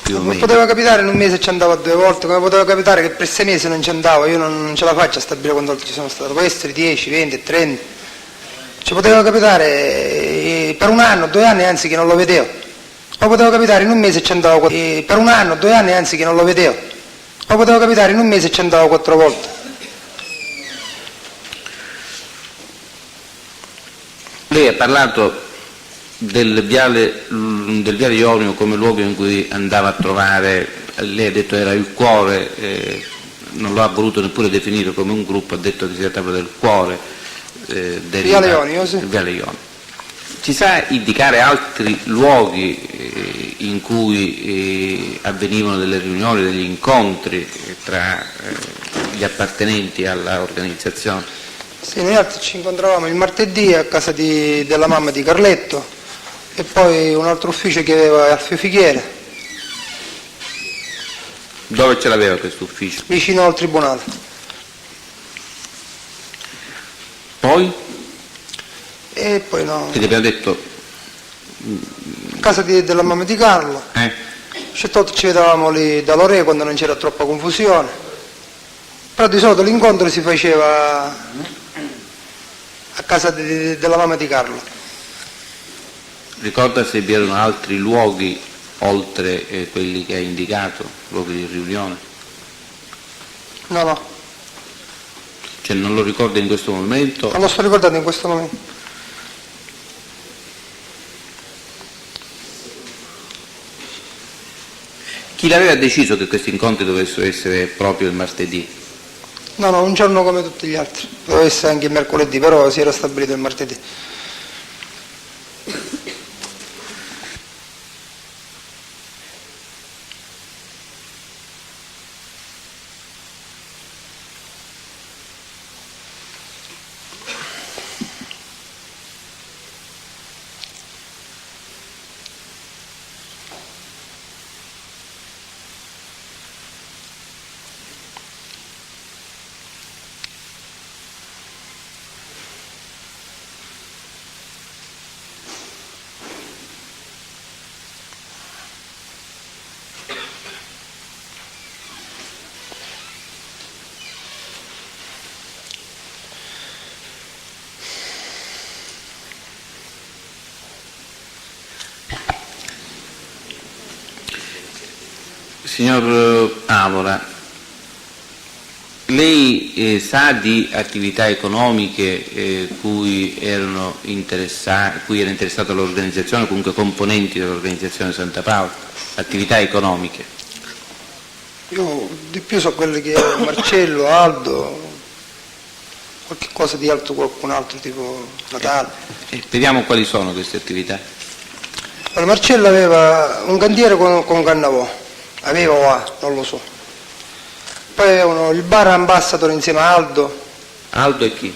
più o meno. Poteva capitare in un mese ci andavo 2 volte, come poteva capitare che per 6 mesi non ci andavo, io non ce la faccio a stabilire quante volte ci sono stato, può essere 10, 20, 30, ci poteva capitare per 1 anno, 2 anni anzi che non lo vedevo. O poteva capitare in un mese ci andavo per 1 anno, 2 anni anzi che non lo vedevo. O poteva capitare in un mese ci andavo 4 volte. Lei ha parlato del viale Ionio come luogo in cui andava a trovare, lei ha detto era il cuore, non lo ha voluto neppure definire come un gruppo, ha detto che si trattava del cuore Viale Ionio, sì. Viale Ionio. Ci sa indicare altri luoghi in cui avvenivano delle riunioni, degli incontri tra gli appartenenti all'organizzazione? Sì, noi altri ci incontravamo il martedì a casa della mamma di Carletto e poi un altro ufficio che aveva Alfio Fighiere, Dove ce l'aveva questo ufficio? vicino al tribunale. Poi? E poi no, Perché abbiamo detto, a casa della mamma di Carlo. Certe volte ci vedevamo lì da Lore quando non c'era troppa confusione, però di solito l'incontro si faceva a casa della mamma di Carlo. ricorda se vi erano altri luoghi oltre quelli che ha indicato, luoghi di riunione? No, no, Cioè non lo ricorda in questo momento? non lo sto ricordando in questo momento. Chi l'aveva deciso che questi incontri dovessero essere proprio il martedì? No, no, un giorno come tutti gli altri, doveva essere anche il mercoledì, però si era stabilito il martedì. Signor Avola, lei sa di attività economiche cui era interessata l'organizzazione, comunque componenti dell'organizzazione Santa Paola, attività economiche? Io di più so quelli che Marcello, Aldo, qualche cosa di altro, qualcun altro, tipo Natale. Vediamo quali sono queste attività. Allora, Marcello aveva un cantiere con Cannavò, aveva o ha, non lo so. Poi avevano il bar Ambassador insieme a Aldo, Aldo e chi?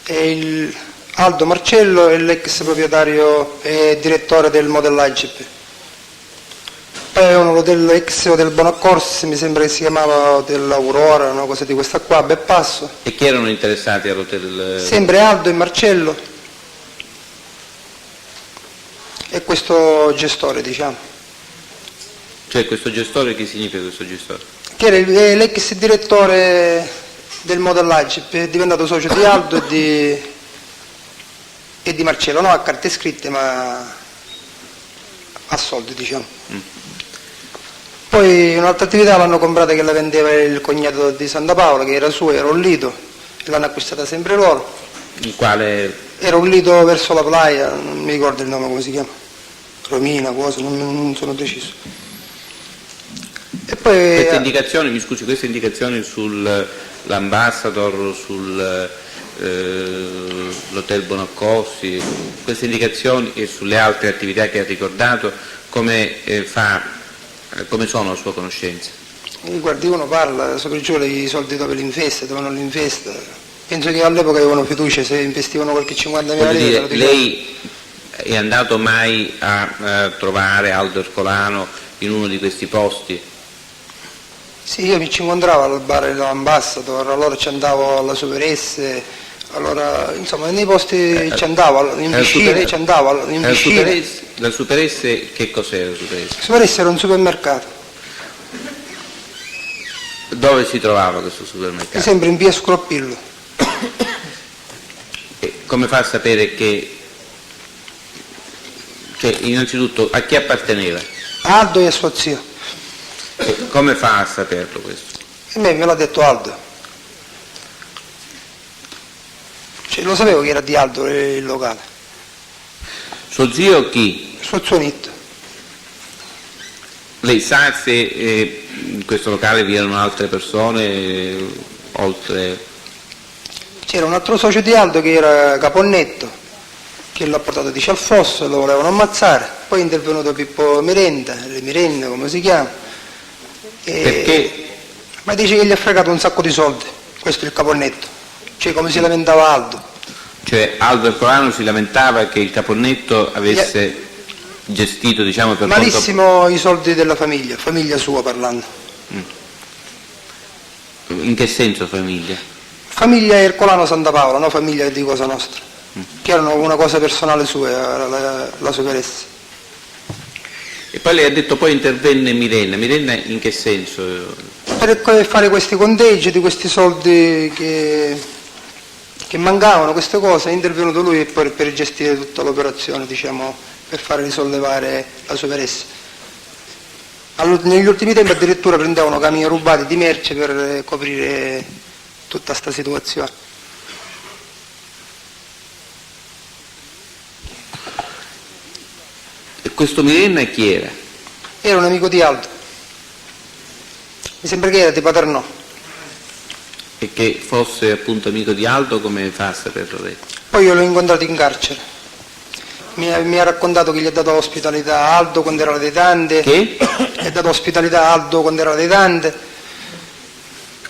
e Aldo Marcello è l'ex proprietario e direttore del modellaggio. Poi avevano l'ex Hotel Bonaccorsi, mi sembra che si chiamava Hotel Aurora, una cosa di questa qua, Bepasso. E chi erano interessati all'hotel? Sempre Aldo e Marcello e questo gestore, diciamo, Cioè questo gestore, che significa questo gestore? che era l'ex direttore del modellaggio, è diventato socio di Aldo e di Marcello, no a carte scritte ma a soldi, diciamo. Poi un'altra attività l'hanno comprata che la vendeva il cognato di Santa Paola, che era suo, era un lido, e l'hanno acquistata sempre loro. Il quale? Era un lido verso la playa, non mi ricordo il nome come si chiama, Romina, cosa, non sono preciso. E poi Queste indicazioni, mi scusi, queste indicazioni sull'Ambassador, sull'Hotel Bonaccorsi, queste indicazioni e sulle altre attività che ha ricordato, come sono a sua conoscenza? guardi, uno parla, sopra e giù i soldi dove l'investe, dove non l'investe. Penso che all'epoca avevano fiducia, se investivano qualche 50.000 Voglio lire. dire, lei è andato mai a trovare Aldo Ercolano in uno di questi posti? Sì, io mi ci incontravo al bar dell'Ambassador, allora ci andavo alla Super S, allora insomma nei posti ci andavo, in piscina ci andavo, in piscina. La Super S che cos'era la Super S? Super S era un supermercato, Dove si trovava questo mi supermercato? sembra in via Scroppillo. E come fa a sapere che, cioè innanzitutto a chi apparteneva? Aldo e a suo zio. E come fa a saperlo questo? E me l'ha detto Aldo. Cioè, lo sapevo che era di Aldo il locale. Suo zio chi? Suo zionetto. Lei sa se in questo locale vi erano altre persone oltre? C'era un altro socio di Aldo che era Caponnetto, che l'ha portato di Cialfosso, lo volevano ammazzare, poi è intervenuto Pippo Mirenda, le Mirenne come si chiama. Perché? Ma dice che gli ha fregato un sacco di soldi, questo è il Caponnetto, cioè come si lamentava Aldo. Cioè Aldo Ercolano si lamentava che il Caponnetto avesse gestito, diciamo, per malissimo i soldi della famiglia sua parlando. In che senso famiglia? Famiglia Ercolano Santa Paola, no famiglia di Cosa Nostra, che erano una cosa personale sua, la Super S. E poi lei ha detto poi intervenne Mirenna. Mirenna in che senso? Per fare questi conteggi di questi soldi che mancavano, queste cose, è intervenuto lui per gestire tutta l'operazione, diciamo, per fare risollevare la Super S. Negli ultimi tempi addirittura prendevano camion rubati di merce per coprire tutta questa situazione. E questo Mirenna chi era? Era un amico di Aldo, mi sembra che era di Paternò. E che fosse appunto amico di Aldo, come fa a saperlo lei? Poi io l'ho incontrato in carcere, mi ha raccontato che gli ha dato ospitalità a Aldo quando era detante. Che? Gli ha dato ospitalità a Aldo quando era detante.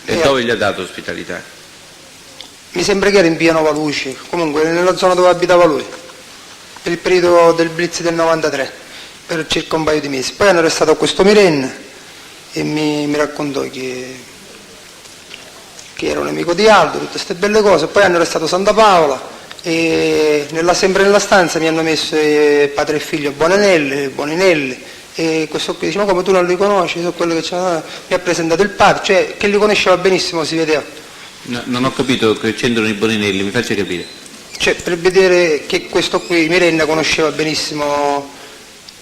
E dove gli ha dato ospitalità? Mi sembra che era in via Nova Luce, comunque nella zona dove abitava lui, per il periodo del blitz del 93, per circa un paio di mesi. Poi hanno arrestato questo Mirenna e mi raccontò che era un amico di Aldo, tutte queste belle cose. Poi hanno arrestato Santa Paola e sempre nella stanza mi hanno messo padre e figlio Boninelli, e questo qui dice: ma come tu non li conosci? Sono quello che mi ha presentato il padre, cioè che li conosceva benissimo, si vedeva. No, non ho capito che c'entrano i Boninelli, mi faccia capire. Cioè, per vedere che questo qui, Mirenna, conosceva benissimo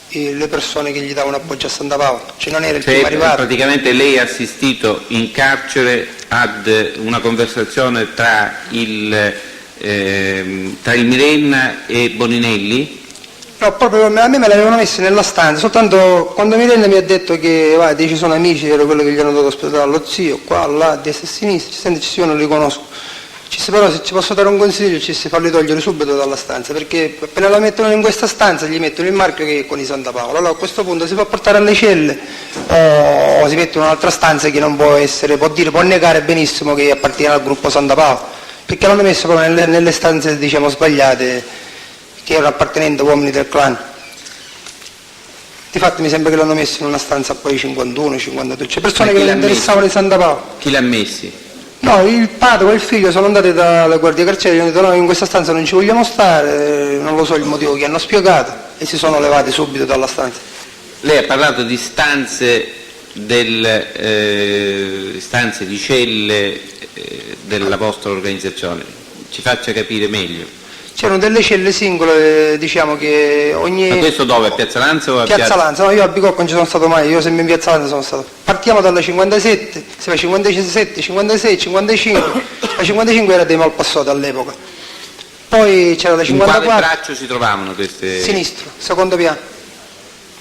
le persone che gli davano appoggio a Santa Paola, cioè non era il primo arrivato. Praticamente lei ha assistito in carcere ad una conversazione tra il Mirenna e Boninelli? No, proprio a me l'avevano messo nella stanza, soltanto quando Mirella mi ha detto che ci sono amici, era quello che gli hanno dato ospitalità allo zio, qua, là, a destra e a sinistra, senti, io non li conosco. Però se ci posso dare un consiglio ci si farli togliere subito dalla stanza, perché appena la mettono in questa stanza gli mettono il marchio che è con i Santa Paola. Allora a questo punto si fa portare alle celle o si mette in un'altra stanza che non può negare benissimo che appartiene al gruppo Santa Paola, perché l'hanno messo proprio nelle stanze diciamo sbagliate, che erano appartenenti a uomini del clan. Difatti mi sembra che l'hanno messo in una stanza poi 51, 52, c'è persone che non interessavano di Santa Paola. Chi l'ha messi? No, il padre e il figlio sono andati dalla guardia carceraria e hanno detto no, in questa stanza non ci vogliamo stare, non lo so il motivo che hanno spiegato, e si sono levati subito dalla stanza. Lei ha parlato di stanze di celle della vostra organizzazione, ci faccia capire meglio. C'erano delle celle singole, diciamo che ogni... Ma questo dove? A Piazza Lanza o a Piazza Lanza? No, io a Bicocca non ci sono stato mai, io sempre in Piazza Lanza sono stato. Partiamo dalla 57, si fa 57, 56, 55, la 55 era dei Malpassoti all'epoca. Poi c'era la In 54... quale braccio si trovavano queste? Sinistro, secondo piano.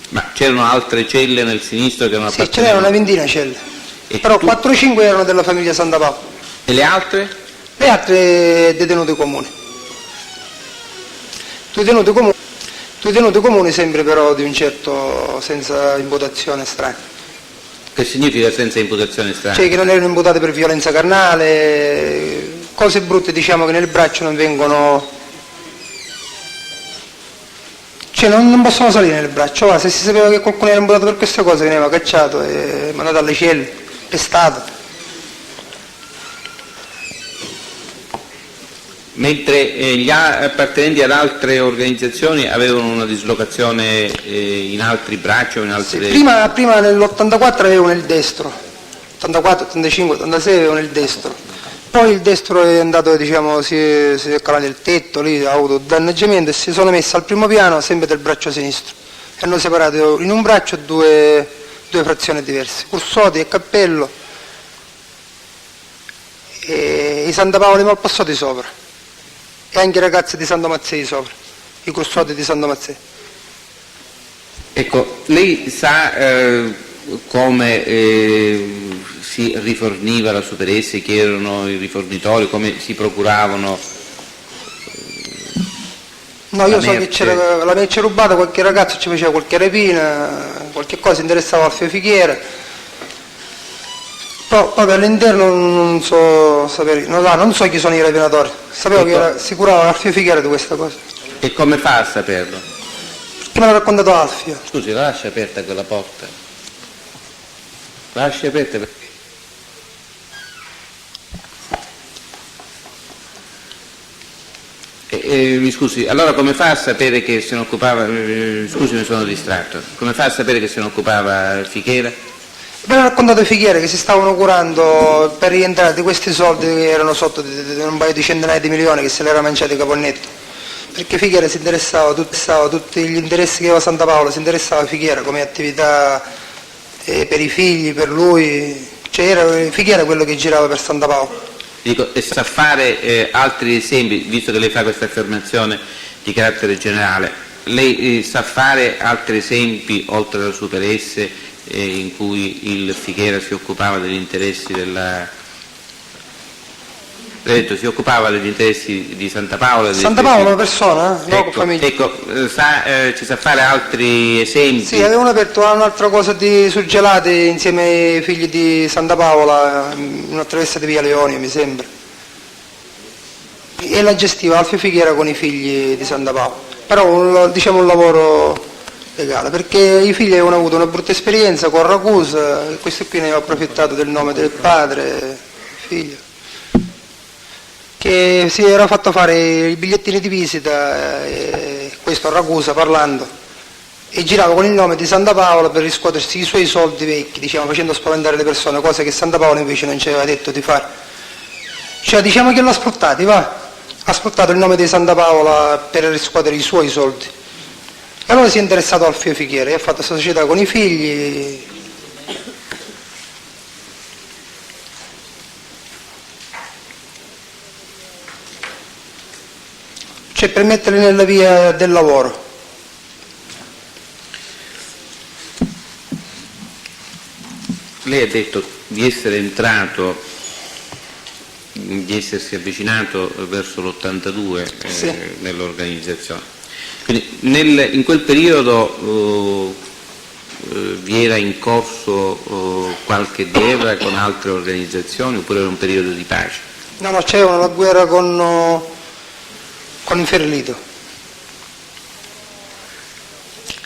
Ma c'erano altre celle nel sinistro che non Sì, ce n'erano una ventina di celle. Però 4-5 erano della famiglia Santa Paola. E le altre? Le altre detenuti comuni. Detenuti comuni sempre però di un certo, senza imputazione strana. Che significa senza imputazione strana? Cioè che non erano imputati per violenza carnale, cose brutte diciamo che nel braccio non vengono... Cioè non possono salire nel braccio, se si sapeva che qualcuno era imputato per queste cose veniva cacciato e mandato alle celle, pestato. Mentre gli appartenenti ad altre organizzazioni avevano una dislocazione in altri bracci o in altre... Sì, prima nell'84 avevano il destro, 84, 85, 86 avevano il destro, poi il destro è andato, diciamo, si è calato il tetto, lì ha avuto danneggiamento e si sono messi al primo piano sempre del braccio sinistro e hanno separato in un braccio due frazioni diverse, Cursoti e Cappello e i Santa Paola e Malpassoti sopra. E anche i ragazzi di Santo Mazzei sopra, i custodi di Santo Mazzei. Ecco, lei sa come si riforniva la Superesse, chi erano i rifornitori, come si procuravano? No, io so che c'era la merce rubata, qualche ragazzo ci faceva qualche rapina, qualche cosa interessava Alfio Fighiera. Proprio all'interno non so sapere, non so chi sono i rapinatori, sapevo che si curava Alfio Fighiera di questa cosa. E come fa a saperlo? Perché me l'ha raccontato Alfio. Scusi, la lascia aperta quella porta. La lascia aperta perché... mi scusi, allora come fa a sapere che se ne occupava, scusi mi sono distratto, come fa a sapere che se ne occupava Fighiera? Mi hanno raccontato Fighiera che si stavano curando per rientrare di questi soldi che erano sotto di un paio di centinaia di milioni che se l'era mangiato Caponnetto, perché Fighiera si interessava, tutti gli interessi che aveva Santa Paola, si interessava Fighiera come attività per i figli, per lui, cioè era Fighiera quello che girava per Santa Paola. Dico, e sa fare altri esempi, visto che lei fa questa affermazione di carattere generale, lei sa fare altri esempi oltre alla Superesse in cui il Fighiera si occupava degli interessi si occupava degli interessi di Santa Paola? Santa Paola è una persona, no, famiglia. Ecco, ci sa fare altri esempi? Sì, avevano aperto un'altra cosa di surgelati insieme ai figli di Santa Paola, in una travessa di Via Leonia mi sembra. E la gestiva Alfio Fighiera con i figli di Santa Paola. Però diciamo un lavoro legale, perché i figli avevano avuto una brutta esperienza con Ragusa e questo qui ne aveva approfittato del nome del padre, figlio, che si era fatto fare i bigliettini di visita, questo a Ragusa parlando, e girava con il nome di Santa Paola per riscuotersi i suoi soldi vecchi, diciamo, facendo spaventare le persone, cosa che Santa Paola invece non ci aveva detto di fare. Cioè diciamo che l'ha sfruttato, ha sfruttato il nome di Santa Paola per riscuotere i suoi soldi. E allora si è interessato al Alfio Fighiera e ha fatto società con i figli. Cioè per metterli nella via del lavoro. lei ha detto di essere entrato, di essersi avvicinato verso l'82 Sì. nell'organizzazione. Quindi in quel periodo vi era in corso qualche guerra con altre organizzazioni oppure era un periodo di pace? No, c'era una guerra con Inferlito.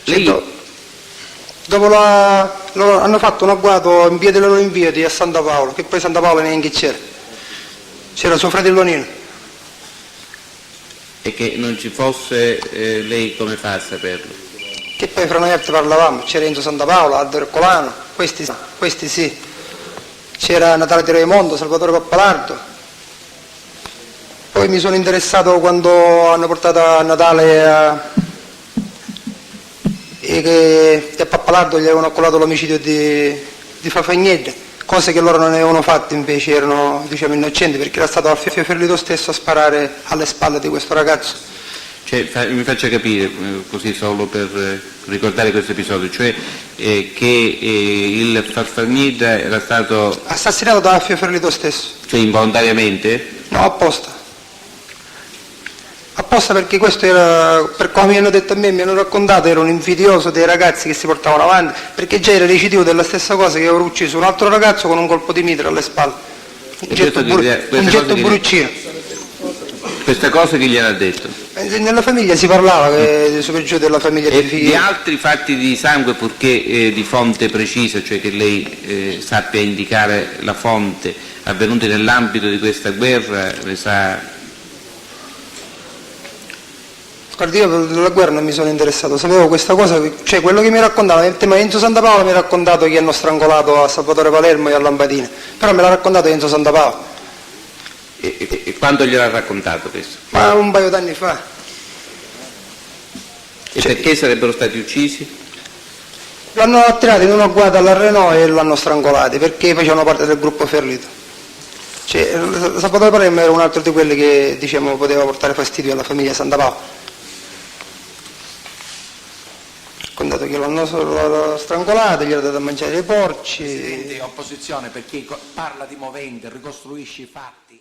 Lei, Dopo hanno fatto un agguato in via delle Olimpiadi a Santa Paola, che poi Santa Paola neanche c'era suo fratello Nino. e che non ci fosse, lei come fa a saperlo? Che poi fra noi altri parlavamo, c'era Enzo Santa Paola, Aldo Ercolano, questi sì. C'era Natale Di Raimondo, Salvatore Pappalardo. Poi mi sono interessato quando hanno portato a Natale e a Pappalardo gli avevano accolato l'omicidio di Fafagnette, cose che loro non avevano fatto, invece erano, diciamo, innocenti, perché era stato Alfio Ferlito stesso a sparare alle spalle di questo ragazzo. Cioè, mi faccia capire, così solo per ricordare questo episodio, cioè che il Farfagnida era stato, Assassinato da Alfio Ferlito stesso. cioè involontariamente? No, apposta. Apposta, perché questo era, per come mi hanno detto a me, mi hanno raccontato, era un invidioso dei ragazzi che si portavano avanti, perché già era recidivo della stessa cosa, che aveva ucciso un altro ragazzo con un colpo di mitra alle spalle. Un getto buruccino. Questa cosa chi gliel'ha detto? Nella famiglia si parlava, su per giù della famiglia E di figli. di altri fatti di sangue, purché di fonte precisa, cioè che lei sappia indicare la fonte, avvenuti nell'ambito di questa guerra, ne sa? Guardi, io della guerra non mi sono interessato, sapevo questa cosa, cioè quello che mi raccontava, nel tema Enzo Santa Paola mi ha raccontato che hanno strangolato a Salvatore Palermo e a Lampadina, però me l'ha raccontato Enzo Santa Paola, E quando gliel'ha raccontato questo? ma un paio d'anni fa. E perché sarebbero stati uccisi? L'hanno attirato in un agguato alla Renault e l'hanno strangolati, perché facevano parte del gruppo Ferlito. Cioè, Salvatore Palermo era un altro di quelli che, diciamo, poteva portare fastidio alla famiglia Santa Paola. Raccontato che l'hanno strangolato, gli ha dato a mangiare i porci. Presidente, opposizione, per chi parla di movente, ricostruisce i fatti.